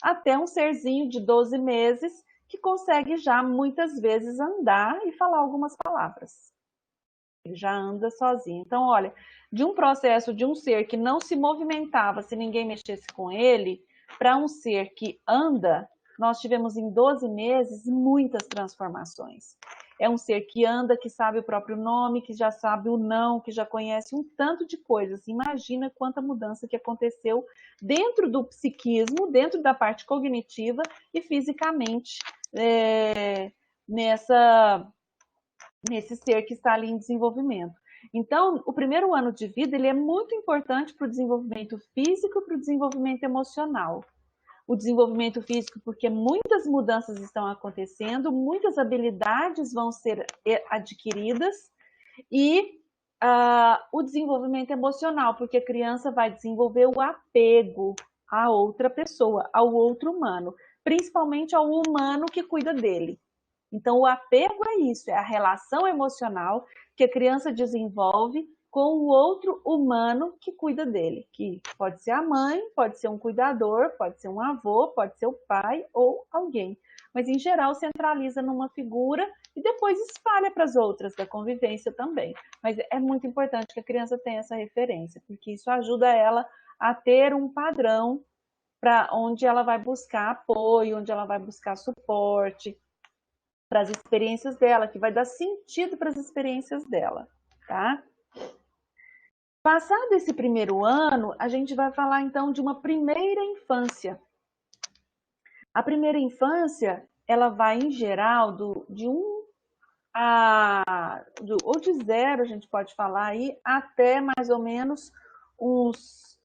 S2: Até um serzinho de 12 meses que consegue já muitas vezes andar e falar algumas palavras. Ele já anda sozinho. Então, olha, de um processo de um ser que não se movimentava se ninguém mexesse com ele, para um ser que anda, nós tivemos em 12 meses muitas transformações. é um ser que anda, que sabe o próprio nome, que já sabe o não, que já conhece um tanto de coisas. Imagina quanta mudança que aconteceu dentro do psiquismo, dentro da parte cognitiva e fisicamente, nesse ser que está ali em desenvolvimento. Então, o primeiro ano de vida ele é muito importante para o desenvolvimento físico e para o desenvolvimento emocional. O desenvolvimento físico, porque muitas mudanças estão acontecendo, muitas habilidades vão ser adquiridas, e o desenvolvimento emocional, porque a criança vai desenvolver o apego à outra pessoa, ao outro humano, principalmente ao humano que cuida dele. Então, o apego é isso, é a relação emocional que a criança desenvolve com o outro humano que cuida dele, que pode ser a mãe, pode ser um cuidador, pode ser um avô, pode ser o pai ou alguém. Mas, em geral, centraliza numa figura e depois espalha para as outras da convivência também. Mas é muito importante que a criança tenha essa referência, porque isso ajuda ela a ter um padrão para onde ela vai buscar apoio, onde ela vai buscar suporte para as experiências dela, que vai dar sentido para as experiências dela, tá? Passado esse primeiro ano, a gente vai falar então de uma primeira infância. A primeira infância, ela vai em geral de 1 ou de 0, a gente pode falar aí, até mais ou menos uns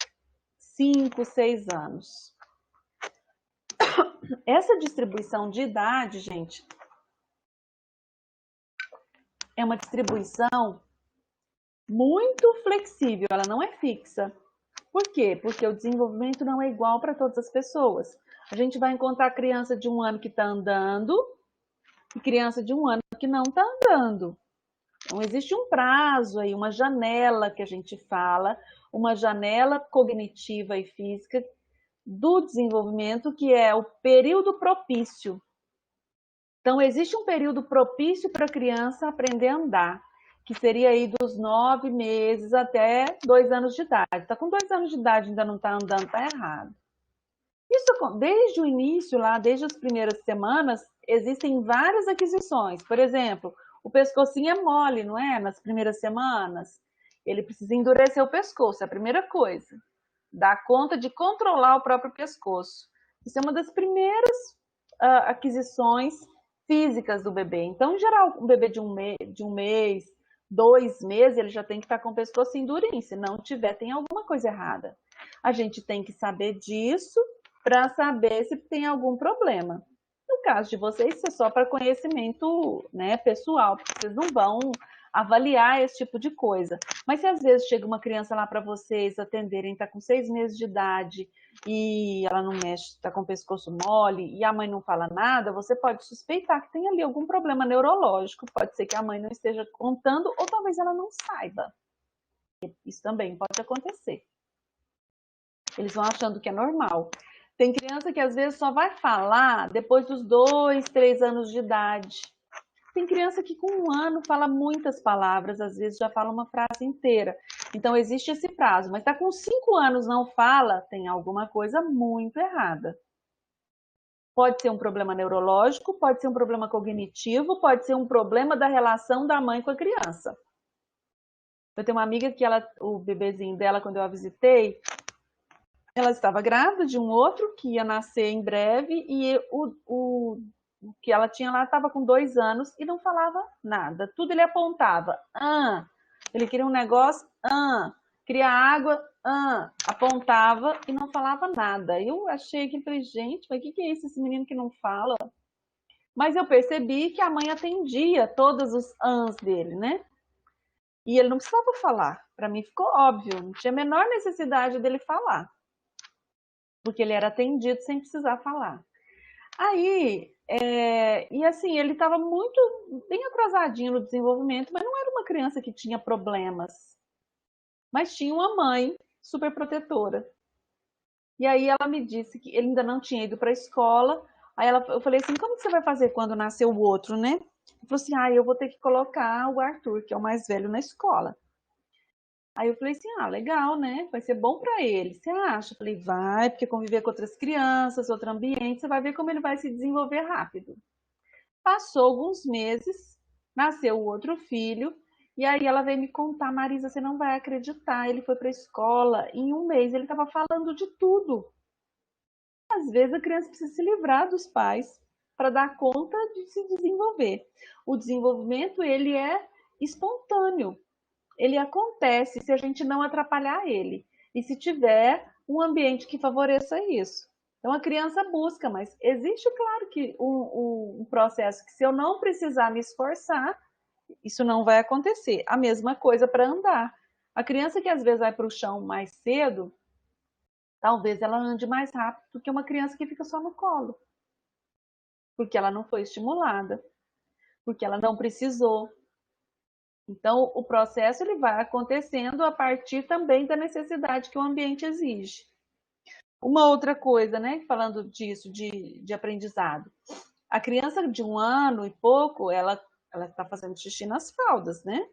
S2: 5, 6 anos. Essa distribuição de idade, gente, é uma distribuição muito flexível, ela não é fixa. Por quê? Porque o desenvolvimento não é igual para todas as pessoas. A gente vai encontrar criança de 1 ano que está andando e criança de 1 ano que não está andando. Então, existe um prazo aí, uma janela que a gente fala, uma janela cognitiva e física do desenvolvimento, que é o período propício. Então, existe um período propício para a criança aprender a andar, que seria aí dos 9 meses até 2 anos de idade. Está com 2 anos de idade, ainda não está andando, está errado. Isso, desde o início, lá, desde as primeiras semanas, existem várias aquisições. Por exemplo, o pescocinho é mole, não é? Nas primeiras semanas. Ele precisa endurecer o pescoço, é a primeira coisa. Dar conta de controlar o próprio pescoço. Isso é uma das primeiras aquisições físicas do bebê. Então, em geral, um bebê de um mês, 2 meses, ele já tem que estar com o pescoço durinho. Se não tiver, tem alguma coisa errada. A gente tem que saber disso para saber se tem algum problema. No caso de vocês, isso é só para conhecimento, né, pessoal, porque vocês não vão avaliar esse tipo de coisa. Mas se às vezes chega uma criança lá para vocês atenderem, está com 6 meses de idade e ela não mexe, está com o pescoço mole e a mãe não fala nada, você pode suspeitar que tem ali algum problema neurológico. Pode ser que a mãe não esteja contando ou talvez ela não saiba. Isso também pode acontecer. Eles vão achando que é normal. Tem criança que às vezes só vai falar depois dos 2, 3 anos de idade. Tem criança que com 1 ano fala muitas palavras, às vezes já fala uma frase inteira. Então existe esse prazo, mas está com 5 anos não fala, tem alguma coisa muito errada. Pode ser um problema neurológico, pode ser um problema cognitivo, pode ser um problema da relação da mãe com a criança. Eu tenho uma amiga que o bebezinho dela, quando eu a visitei, ela estava grávida de um outro que ia nascer em breve e o que ela tinha lá estava com 2 anos e não falava nada. Tudo ele apontava. Ele queria um negócio, queria água, apontava e não falava nada. Eu achei que, falei, gente, mas o que é isso, esse menino que não fala? Mas eu percebi que a mãe atendia todos os ãs dele, né? E ele não precisava falar. Para mim ficou óbvio, não tinha a menor necessidade dele falar. Porque ele era atendido sem precisar falar. Aí, e assim, ele estava bem atrasadinho no desenvolvimento, mas não era uma criança que tinha problemas. Mas tinha uma mãe super protetora. E aí ela me disse que ele ainda não tinha ido para a escola. Aí eu falei assim, como que você vai fazer quando nascer o outro, né? Ele falou assim, eu vou ter que colocar o Arthur, que é o mais velho, na escola. Aí eu falei assim, legal, né? Vai ser bom para ele. Você acha? Eu falei, vai, porque conviver com outras crianças, outro ambiente, você vai ver como ele vai se desenvolver rápido. Passou alguns meses, nasceu o outro filho, e aí ela veio me contar: Marisa, você não vai acreditar, ele foi para a escola, em um mês ele estava falando de tudo. Às vezes a criança precisa se livrar dos pais para dar conta de se desenvolver. O desenvolvimento, ele é espontâneo, ele acontece se a gente não atrapalhar ele e se tiver um ambiente que favoreça isso. Então a criança busca, mas existe, claro, que um processo que, se eu não precisar me esforçar, isso não vai acontecer. A mesma coisa para andar. A criança que às vezes vai para o chão mais cedo, talvez ela ande mais rápido do que uma criança que fica só no colo, porque ela não foi estimulada, porque ela não precisou. Então, o processo ele vai acontecendo a partir também da necessidade que o ambiente exige. Uma outra coisa, né, falando disso, de aprendizado. A criança de 1 ano e pouco, ela está fazendo xixi nas fraldas, né?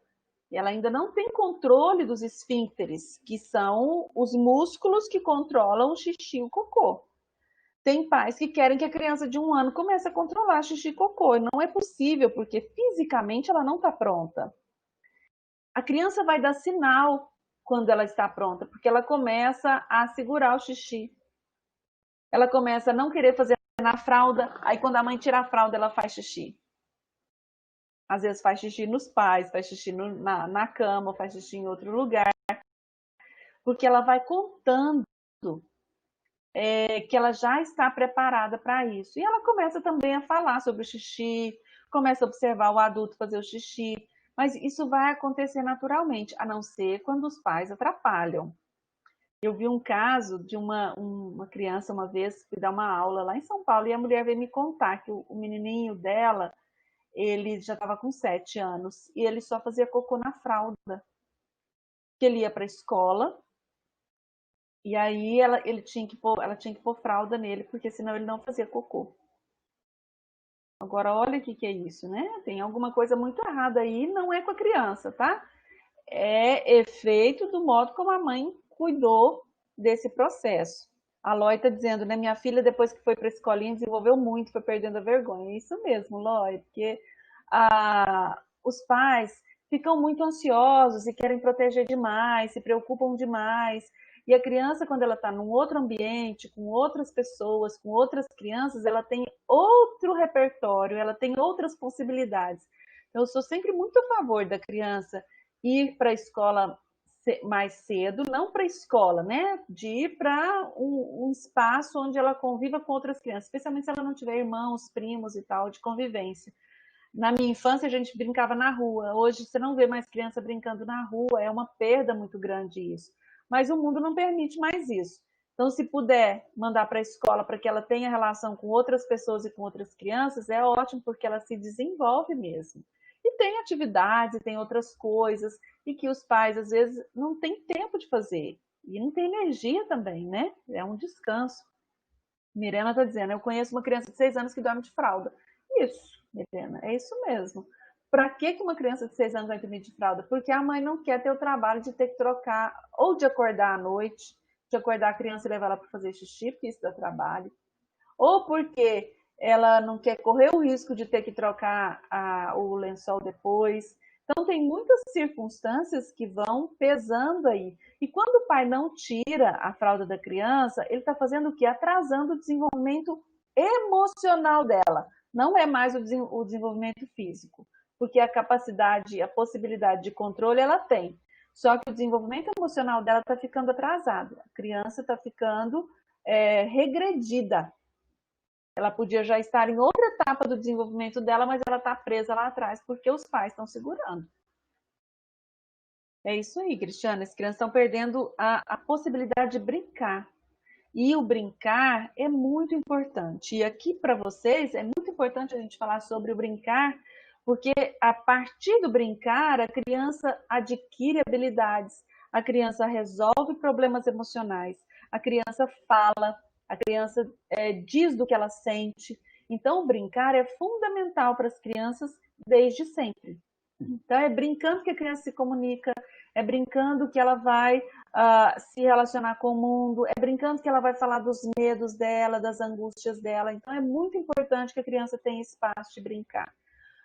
S2: E ela ainda não tem controle dos esfíncteres, que são os músculos que controlam o xixi e o cocô. Tem pais que querem que a criança de 1 ano comece a controlar xixi e cocô. E não é possível, porque fisicamente ela não está pronta. A criança vai dar sinal quando ela está pronta, porque ela começa a segurar o xixi. Ela começa a não querer fazer na fralda, aí quando a mãe tira a fralda, ela faz xixi. Às vezes faz xixi nos pais, faz xixi na cama, faz xixi em outro lugar, porque ela vai contando que ela já está preparada para isso. E ela começa também a falar sobre o xixi, começa a observar o adulto fazer o xixi, mas isso vai acontecer naturalmente, a não ser quando os pais atrapalham. Eu vi um caso de uma criança, uma vez, fui dar uma aula lá em São Paulo, e a mulher veio me contar que o menininho dela, ele já estava com 7 anos, e ele só fazia cocô na fralda. Que ele ia para a escola, e aí ela tinha que pôr fralda nele, porque senão ele não fazia cocô. Agora, olha o que é isso, né? Tem alguma coisa muito errada aí, não é com a criança, tá? É efeito do modo como a mãe cuidou desse processo. A Loi está dizendo, né? Minha filha, depois que foi para a escolinha, desenvolveu muito, foi perdendo a vergonha. É isso mesmo, Loi, porque os pais ficam muito ansiosos e querem proteger demais, se preocupam demais. E a criança, quando ela está num outro ambiente, com outras pessoas, com outras crianças, ela tem outro repertório, ela tem outras possibilidades. Então, eu sou sempre muito a favor da criança ir para a escola mais cedo, não para a escola, né? De ir para um espaço onde ela conviva com outras crianças, especialmente se ela não tiver irmãos, primos e tal, de convivência. Na minha infância, a gente brincava na rua. Hoje, você não vê mais criança brincando na rua. É uma perda muito grande isso. Mas o mundo não permite mais isso. Então, se puder mandar para a escola para que ela tenha relação com outras pessoas e com outras crianças, é ótimo, porque ela se desenvolve mesmo. E tem atividades, tem outras coisas, e que os pais, às vezes, não têm tempo de fazer. E não tem energia também, né? É um descanso. Mirena está dizendo, eu conheço uma criança de 6 anos que dorme de fralda. Isso, Mirena, é isso mesmo. Para que uma criança de 6 anos vai dormir de fralda? Porque a mãe não quer ter o trabalho de ter que trocar, ou de acordar à noite, de acordar a criança e levar ela para fazer xixi, porque isso dá trabalho. Ou porque ela não quer correr o risco de ter que trocar o lençol depois. Então, tem muitas circunstâncias que vão pesando aí. E quando o pai não tira a fralda da criança, ele está fazendo o quê? Atrasando o desenvolvimento emocional dela. Não é mais o desenvolvimento físico, porque a capacidade, a possibilidade de controle ela tem. Só que o desenvolvimento emocional dela está ficando atrasado. A criança está ficando regredida. Ela podia já estar em outra etapa do desenvolvimento dela, mas ela está presa lá atrás porque os pais estão segurando. É isso aí, Cristiana. As crianças estão perdendo a possibilidade de brincar. E o brincar é muito importante. E aqui para vocês é muito importante a gente falar sobre o brincar, porque a partir do brincar a criança adquire habilidades, a criança resolve problemas emocionais, a criança fala, a criança diz do que ela sente. Então, o brincar é fundamental para as crianças desde sempre. Então, é brincando que a criança se comunica, é brincando que ela vai se relacionar com o mundo, é brincando que ela vai falar dos medos dela, das angústias dela. Então, é muito importante que a criança tenha espaço de brincar.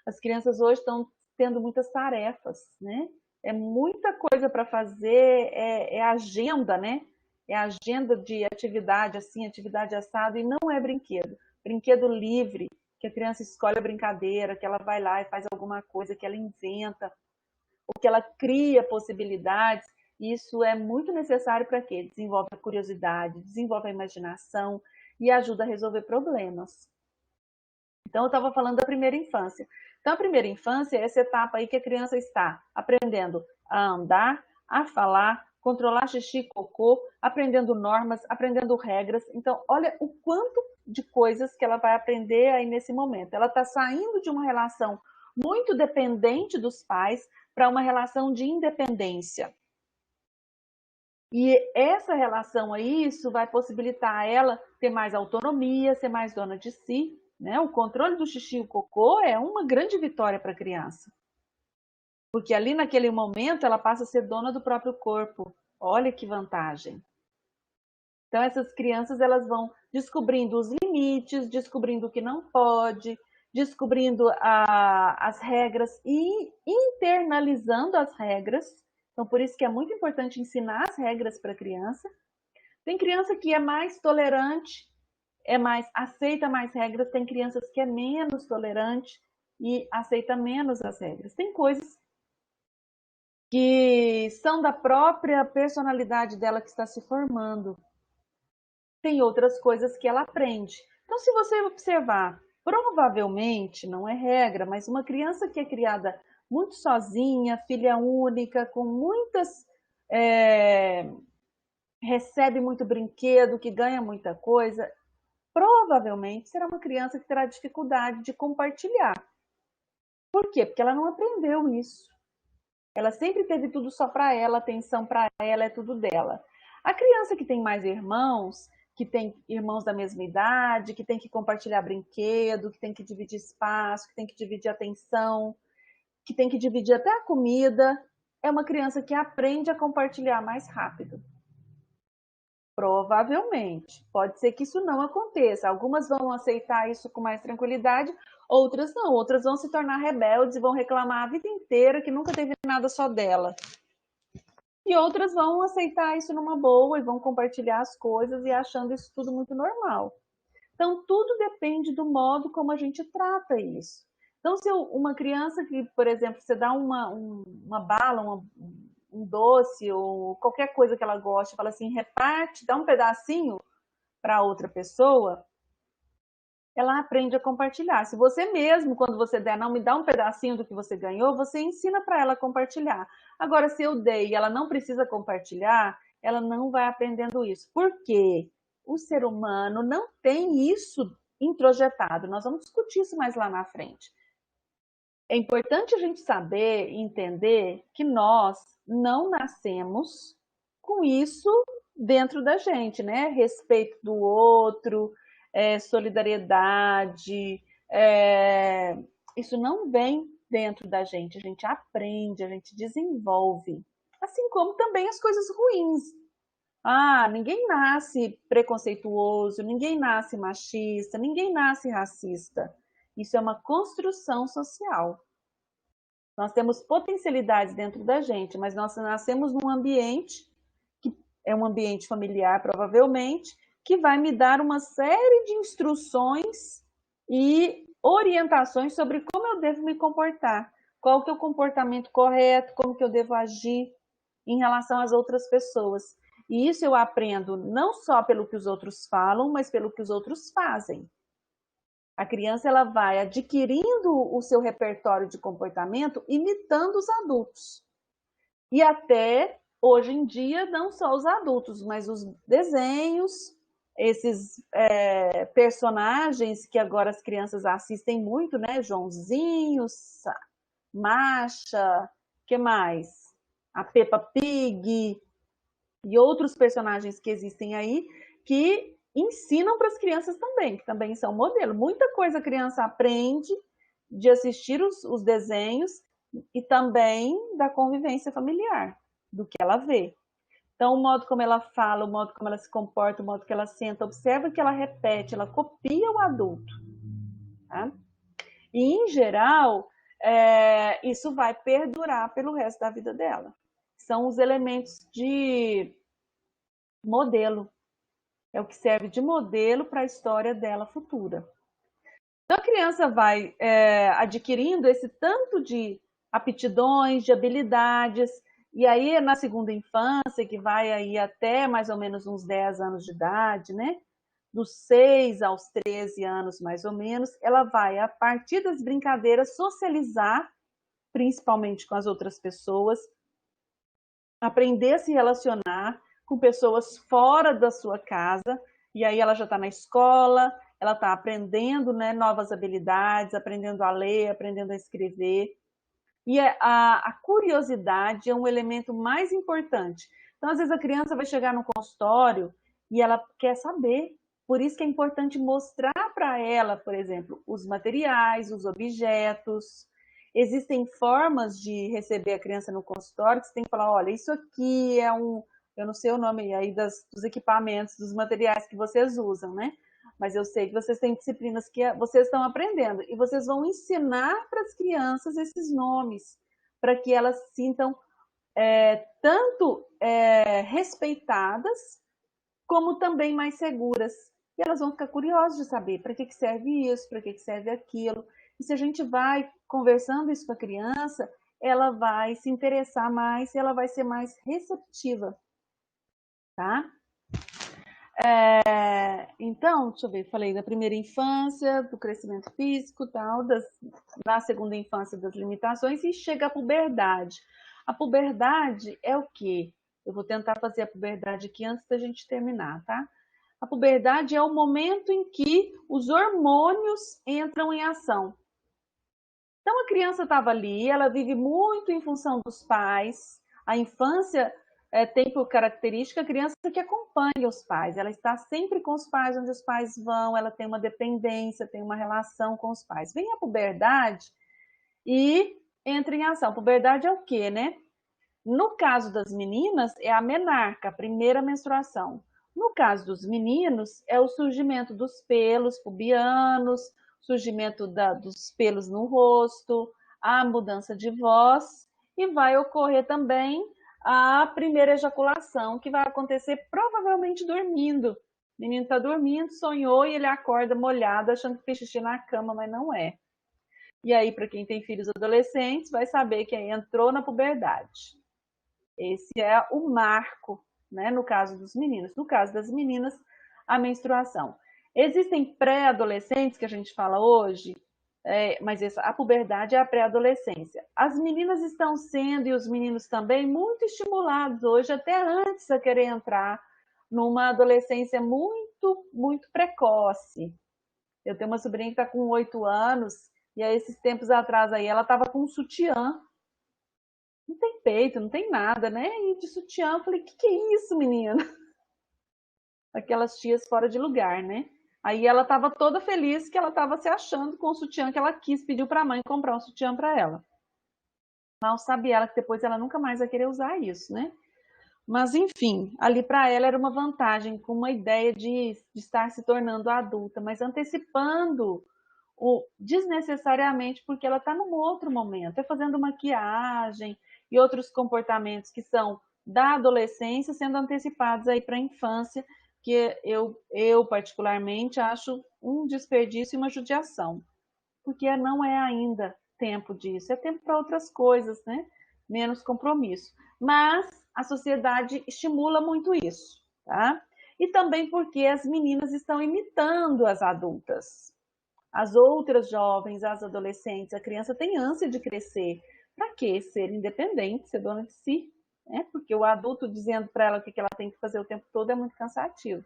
S2: As crianças hoje estão tendo muitas tarefas, né? É muita coisa para fazer, é agenda, né? É agenda de atividade assim, atividade assado, e não é brinquedo. Brinquedo livre, que a criança escolhe a brincadeira, que ela vai lá e faz alguma coisa, que ela inventa, ou que ela cria possibilidades. Isso é muito necessário para quê? Desenvolve a curiosidade, desenvolve a imaginação e ajuda a resolver problemas. Então, eu estava falando da primeira infância. Então, a primeira infância é essa etapa aí que a criança está aprendendo a andar, a falar, controlar xixi e cocô, aprendendo normas, aprendendo regras. Então, olha o quanto de coisas que ela vai aprender aí nesse momento. Ela está saindo de uma relação muito dependente dos pais para uma relação de independência. E essa relação aí, isso vai possibilitar a ela ter mais autonomia, ser mais dona de si, né? O controle do xixi e o cocô é uma grande vitória para a criança. Porque ali naquele momento ela passa a ser dona do próprio corpo. Olha que vantagem. Então essas crianças elas vão descobrindo os limites, descobrindo o que não pode, descobrindo as regras e internalizando as regras. Então por isso que é muito importante ensinar as regras para a criança. Tem criança que é mais tolerante, aceita mais regras, tem crianças que é menos tolerante e aceita menos as regras. Tem coisas que são da própria personalidade dela que está se formando. Tem outras coisas que ela aprende. Então, se você observar, provavelmente, não é regra, mas uma criança que é criada muito sozinha, filha única, com muitas... recebe muito brinquedo, que ganha muita coisa, provavelmente será uma criança que terá dificuldade de compartilhar. Por quê? Porque ela não aprendeu isso. Ela sempre teve tudo só para ela, atenção para ela, é tudo dela. A criança que tem mais irmãos, que tem irmãos da mesma idade, que tem que compartilhar brinquedo, que tem que dividir espaço, que tem que dividir atenção, que tem que dividir até a comida, é uma criança que aprende a compartilhar mais rápido. Provavelmente. Pode ser que isso não aconteça. Algumas vão aceitar isso com mais tranquilidade, outras não. Outras vão se tornar rebeldes e vão reclamar a vida inteira que nunca teve nada só dela. E outras vão aceitar isso numa boa e vão compartilhar as coisas e achando isso tudo muito normal. Então, tudo depende do modo como a gente trata isso. Então, se uma criança que, por exemplo, você dá uma bala, um doce ou qualquer coisa que ela goste, fala assim, reparte, dá um pedacinho para outra pessoa, ela aprende a compartilhar. Se você mesmo, quando você der, não me dá um pedacinho do que você ganhou, você ensina para ela compartilhar. Agora, se eu dei e ela não precisa compartilhar, ela não vai aprendendo isso. Por quê? O ser humano não tem isso introjetado. Nós vamos discutir isso mais lá na frente. É importante a gente saber e entender que nós não nascemos com isso dentro da gente, né? Respeito do outro, solidariedade, isso não vem dentro da gente. A gente aprende, a gente desenvolve. Assim como também as coisas ruins. Ninguém nasce preconceituoso, ninguém nasce machista, ninguém nasce racista. Isso é uma construção social. Nós temos potencialidades dentro da gente, mas nós nascemos num ambiente, que é um ambiente familiar, provavelmente, que vai me dar uma série de instruções e orientações sobre como eu devo me comportar, qual que é o comportamento correto, como que eu devo agir em relação às outras pessoas. E isso eu aprendo não só pelo que os outros falam, mas pelo que os outros fazem. A criança ela vai adquirindo o seu repertório de comportamento imitando os adultos. E até hoje em dia, não só os adultos, mas os desenhos, esses personagens que agora as crianças assistem muito, né? Joãozinho, Masha, que mais? A Peppa Pig e outros personagens que existem aí que ensinam para as crianças também, que também são modelo. Muita coisa a criança aprende de assistir os desenhos e também da convivência familiar, do que ela vê. Então, o modo como ela fala, o modo como ela se comporta, o modo que ela senta, observa que ela repete, ela copia o adulto. Tá? E, em geral, isso vai perdurar pelo resto da vida dela. São os elementos de modelo. É o que serve de modelo para a história dela futura. Então, a criança vai adquirindo esse tanto de aptidões, de habilidades, e aí na segunda infância, que vai aí até mais ou menos uns 10 anos de idade, né? Dos 6 aos 13 anos, mais ou menos, ela vai, a partir das brincadeiras, socializar, principalmente com as outras pessoas, aprender a se relacionar com pessoas fora da sua casa, e aí ela já está na escola, ela está aprendendo, né, novas habilidades, aprendendo a ler, aprendendo a escrever. E a curiosidade é um elemento mais importante. Então, às vezes, a criança vai chegar no consultório e ela quer saber. Por isso que é importante mostrar para ela, por exemplo, os materiais, os objetos. Existem formas de receber a criança no consultório que você tem que falar, olha, isso aqui é eu não sei o nome aí dos equipamentos, dos materiais que vocês usam, né? Mas eu sei que vocês têm disciplinas que vocês estão aprendendo e vocês vão ensinar para as crianças esses nomes, para que elas se sintam tanto respeitadas, como também mais seguras. E elas vão ficar curiosas de saber para que serve isso, para que serve aquilo. E se a gente vai conversando isso com a criança, ela vai se interessar mais e ela vai ser mais receptiva, tá? Então, deixa eu ver, falei da primeira infância, do crescimento físico, tal, na segunda infância das limitações, e chega a puberdade. A puberdade é o quê? Eu vou tentar fazer a puberdade aqui antes da gente terminar, tá? A puberdade é o momento em que os hormônios entram em ação. Então, a criança estava ali, ela vive muito em função dos pais. A infância tem por característica a criança que acompanha os pais. Ela está sempre com os pais, onde os pais vão, ela tem uma dependência, tem uma relação com os pais. Vem a puberdade e entra em ação. Puberdade é o quê, né? No caso das meninas, é a menarca, a primeira menstruação. No caso dos meninos, é o surgimento dos pelos pubianos, surgimento dos pelos no rosto, a mudança de voz, e vai ocorrer também a primeira ejaculação, que vai acontecer provavelmente dormindo. O menino está dormindo, sonhou e ele acorda molhado, achando que fez xixi na cama, mas não é. E aí, para quem tem filhos adolescentes, vai saber que aí entrou na puberdade. Esse é o marco, né, no caso dos meninos. No caso das meninas, a menstruação. Existem pré-adolescentes, que a gente fala hoje, mas a puberdade é a pré-adolescência. As meninas estão sendo, e os meninos também, muito estimulados hoje, até antes a querer entrar numa adolescência muito, muito precoce. Eu tenho uma sobrinha que está com 8 anos, e há esses tempos atrás aí, ela estava com um sutiã. Não tem peito, não tem nada, né? E de sutiã, eu falei, que é isso, menina? Aquelas tias fora de lugar, né? Aí ela estava toda feliz que ela estava se achando com o sutiã que ela quis, pediu para a mãe comprar um sutiã para ela. Mal sabe ela que depois ela nunca mais vai querer usar isso, né? Mas, enfim, ali para ela era uma vantagem, com uma ideia de estar se tornando adulta, mas antecipando desnecessariamente, porque ela está num outro momento, fazendo maquiagem e outros comportamentos que são da adolescência sendo antecipados aí para a infância, que eu particularmente acho um desperdício e uma judiação, porque não é ainda tempo disso, é tempo para outras coisas, né? Menos compromisso. Mas a sociedade estimula muito isso, tá? E também porque as meninas estão imitando as adultas. As outras jovens, as adolescentes, a criança tem ânsia de crescer. Para quê? Ser independente, ser dona de si. Né? Porque o adulto dizendo para ela o que ela tem que fazer o tempo todo é muito cansativo.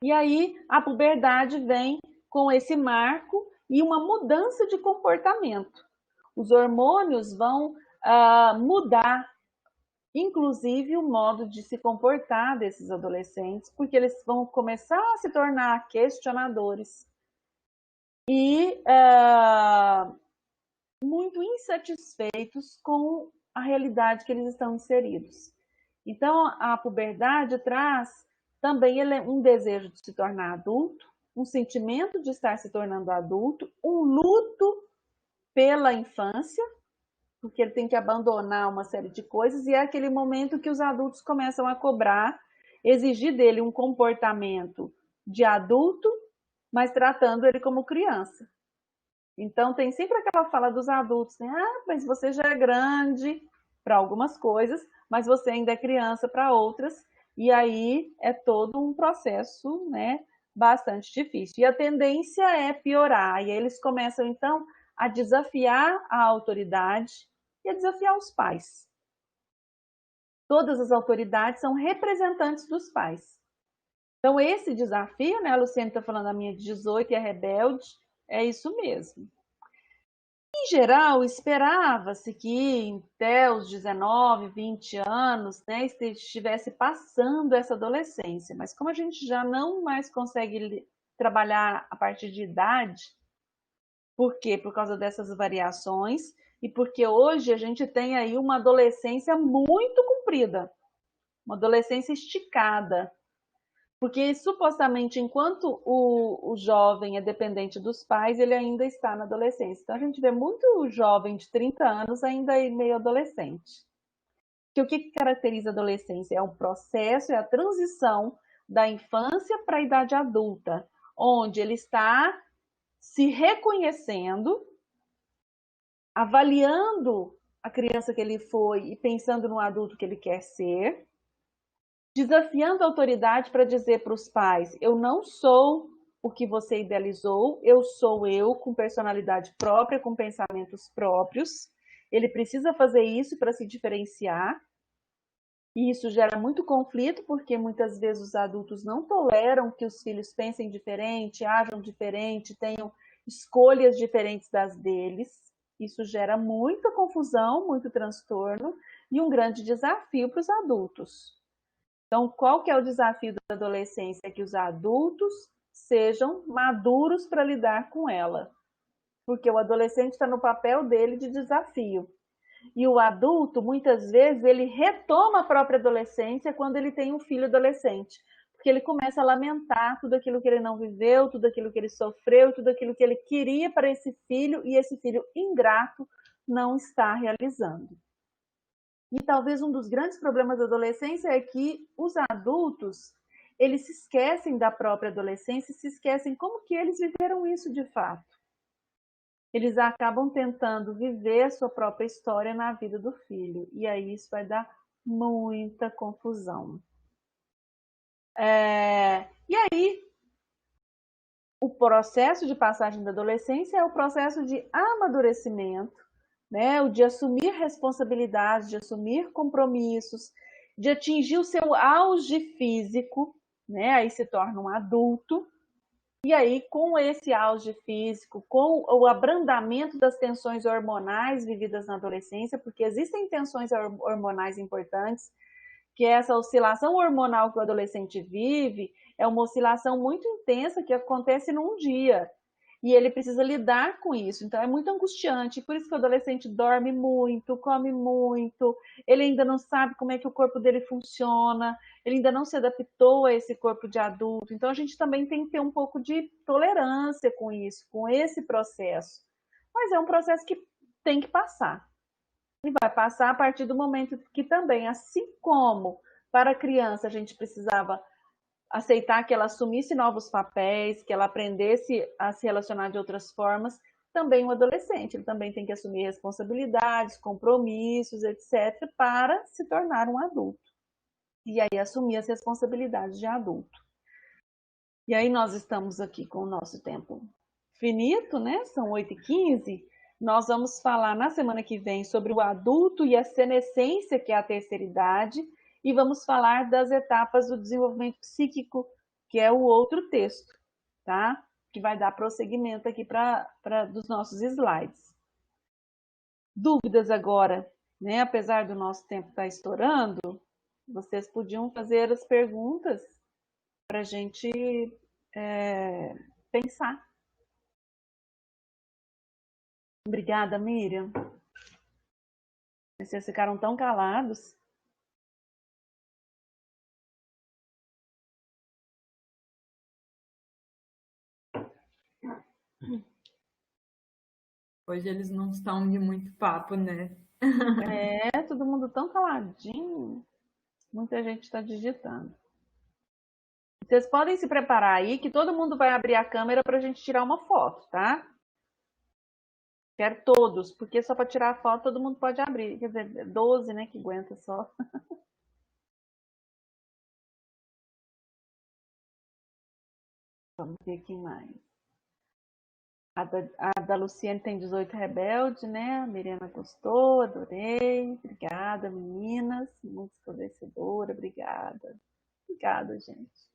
S2: E aí a puberdade vem com esse marco e uma mudança de comportamento. Os hormônios vão mudar, inclusive, o modo de se comportar desses adolescentes, porque eles vão começar a se tornar questionadores e muito insatisfeitos com a realidade que eles estão inseridos. Então, a puberdade traz também um desejo de se tornar adulto, um sentimento de estar se tornando adulto, um luto pela infância, porque ele tem que abandonar uma série de coisas, e é aquele momento que os adultos começam a cobrar, exigir dele um comportamento de adulto, mas tratando ele como criança. Então tem sempre aquela fala dos adultos, né? Ah, mas você já é grande para algumas coisas, mas você ainda é criança para outras, e aí é todo um processo, né, bastante difícil. E a tendência é piorar, e aí eles começam então a desafiar a autoridade e a desafiar os pais. Todas as autoridades são representantes dos pais. Então esse desafio, né, a Luciane está falando a minha de 18 e a rebelde, é isso mesmo. Em geral, esperava-se que até os 19, 20 anos, né, estivesse passando essa adolescência, mas como a gente já não mais consegue trabalhar a partir de idade, por quê? Por causa dessas variações e porque hoje a gente tem aí uma adolescência muito comprida, uma adolescência esticada, porque supostamente enquanto o jovem é dependente dos pais, ele ainda está na adolescência. Então a gente vê muito jovem de 30 anos ainda meio adolescente. Porque o que caracteriza a adolescência? É um processo, é a transição da infância para a idade adulta, onde ele está se reconhecendo, avaliando a criança que ele foi e pensando no adulto que ele quer ser, desafiando a autoridade para dizer para os pais: eu não sou o que você idealizou, eu sou eu, com personalidade própria, com pensamentos próprios. Ele precisa fazer isso para se diferenciar. E isso gera muito conflito, porque muitas vezes os adultos não toleram que os filhos pensem diferente, ajam diferente, tenham escolhas diferentes das deles. Isso gera muita confusão, muito transtorno e um grande desafio para os adultos. Então, qual que é o desafio da adolescência? É que os adultos sejam maduros para lidar com ela. Porque o adolescente está no papel dele de desafio. E o adulto, muitas vezes, ele retoma a própria adolescência quando ele tem um filho adolescente. Porque ele começa a lamentar tudo aquilo que ele não viveu, tudo aquilo que ele sofreu, tudo aquilo que ele queria para esse filho, e esse filho ingrato não está realizando. E talvez um dos grandes problemas da adolescência é que os adultos, eles se esquecem da própria adolescência, se esquecem como que eles viveram isso de fato. Eles acabam tentando viver a sua própria história na vida do filho. E aí isso vai dar muita confusão. E aí, o processo de passagem da adolescência é o processo de amadurecimento, né? O de assumir responsabilidades, de assumir compromissos, de atingir o seu auge físico, né? Aí se torna um adulto. E aí, com esse auge físico, com o abrandamento das tensões hormonais vividas na adolescência, porque existem tensões hormonais importantes, que essa oscilação hormonal que o adolescente vive é uma oscilação muito intensa que acontece num dia. E ele precisa lidar com isso. Então é muito angustiante. Por isso que o adolescente dorme muito, come muito, ele ainda não sabe como é que o corpo dele funciona, ele ainda não se adaptou a esse corpo de adulto. Então a gente também tem que ter um pouco de tolerância com isso, com esse processo. Mas é um processo que tem que passar. E vai passar a partir do momento que também, assim como para a criança a gente precisava aceitar que ela assumisse novos papéis, que ela aprendesse a se relacionar de outras formas, também o adolescente, ele também tem que assumir responsabilidades, compromissos, etc., para se tornar um adulto. E aí assumir as responsabilidades de adulto. E aí nós estamos aqui com o nosso tempo finito, né? São 8h15. Nós vamos falar na semana que vem sobre o adulto e a senescência, que é a terceira idade, e vamos falar das etapas do desenvolvimento psíquico, que é o outro texto, tá? Que vai dar prosseguimento aqui dos nossos slides. Dúvidas agora, né? Apesar do nosso tempo estar estourando, vocês podiam fazer as perguntas para a gente pensar. Obrigada, Miriam. Vocês ficaram tão calados.
S1: Hoje eles não estão de muito papo, né?
S2: É, todo mundo tão caladinho. Muita gente está digitando. Vocês podem se preparar aí, que todo mundo vai abrir a câmera para a gente tirar uma foto, tá? Quero todos, porque só para tirar a foto todo mundo pode abrir. Quer dizer, 12, né, que aguenta só. Vamos ver aqui mais. A da Luciane tem 18 Rebelde, né? A Mirena gostou, adorei. Obrigada, meninas. Muito esclarecedora, obrigada. Obrigada, gente.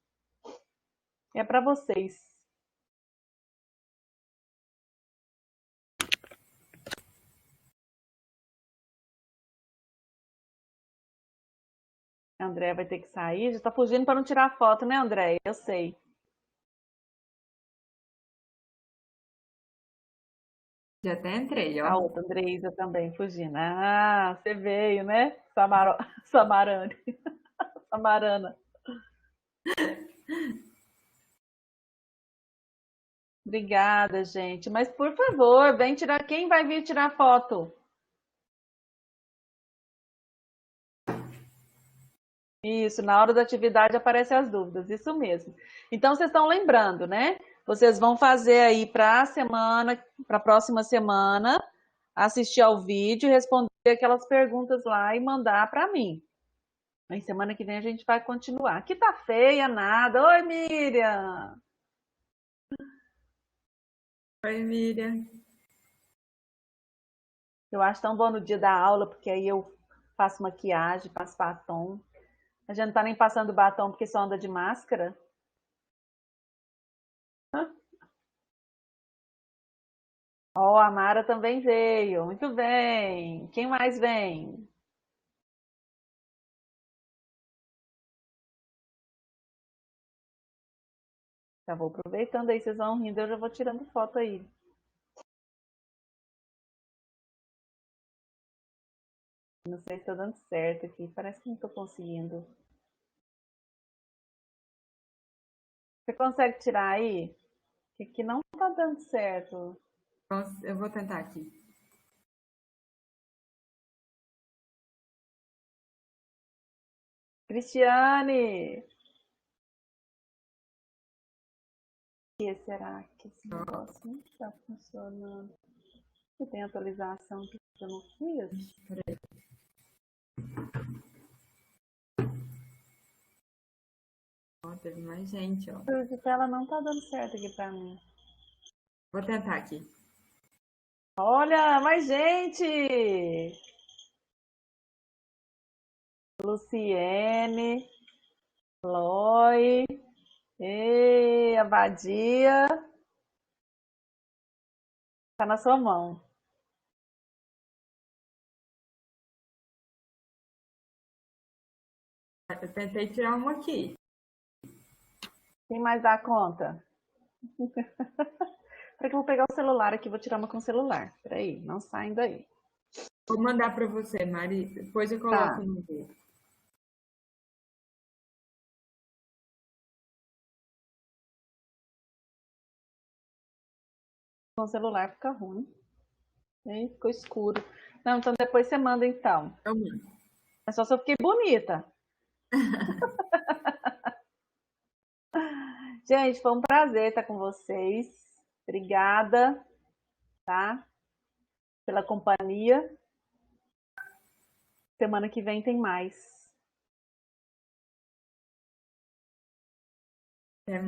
S2: É para vocês. A André vai ter que sair. Já está fugindo para não tirar foto, né, André? Eu sei.
S1: Já até entrei,
S2: A
S1: ó.
S2: outra, Andreisa, também fugindo. Ah, você veio, né? Samarane. Samarana. Obrigada, gente. Mas, por favor, vem tirar. Quem vai vir tirar foto? Isso, na hora da atividade aparecem as dúvidas, isso mesmo. Então, vocês estão lembrando, né? Vocês vão fazer aí para a semana, para a próxima semana, assistir ao vídeo, responder aquelas perguntas lá e mandar para mim. Aí semana que vem a gente vai continuar. Que tá feia, nada. Oi, Miriam!
S1: Oi, Miriam.
S2: Eu acho tão bom no dia da aula, porque aí eu faço maquiagem, passo batom. A gente não tá nem passando batom porque só anda de máscara. Ó, oh, a Mara também veio. Muito bem. Quem mais vem? Já vou aproveitando aí, vocês vão rindo, eu já vou tirando foto aí. Não sei se tá dando certo aqui, parece que não tô conseguindo. Você consegue tirar aí? Que não tá dando certo.
S1: Eu vou tentar aqui.
S2: Cristiane! Que será que esse negócio não está funcionando? Eu tenho atualização que eu não fiz?
S1: Peraí. Ó, teve mais gente, ó.
S2: O tela não tá dando certo aqui pra mim.
S1: Vou tentar aqui.
S2: Olha, mais gente! Luciene, Loi, Abadia. Tá na sua mão.
S1: Eu tentei tirar uma aqui.
S2: Quem mais dá conta? Peraí que eu vou pegar o celular aqui, vou tirar uma com o celular. Peraí, não saindo daí.
S1: Vou mandar para você, Mari. Depois eu coloco
S2: Tá.
S1: no grupo.
S2: Com o celular fica ruim. Aí ficou escuro. Não, então depois você manda então.
S1: Eu mando.
S2: É só se eu fiquei bonita. Gente, foi um prazer estar com vocês. Obrigada, tá? Pela companhia. Semana que vem tem mais.
S1: Até mais.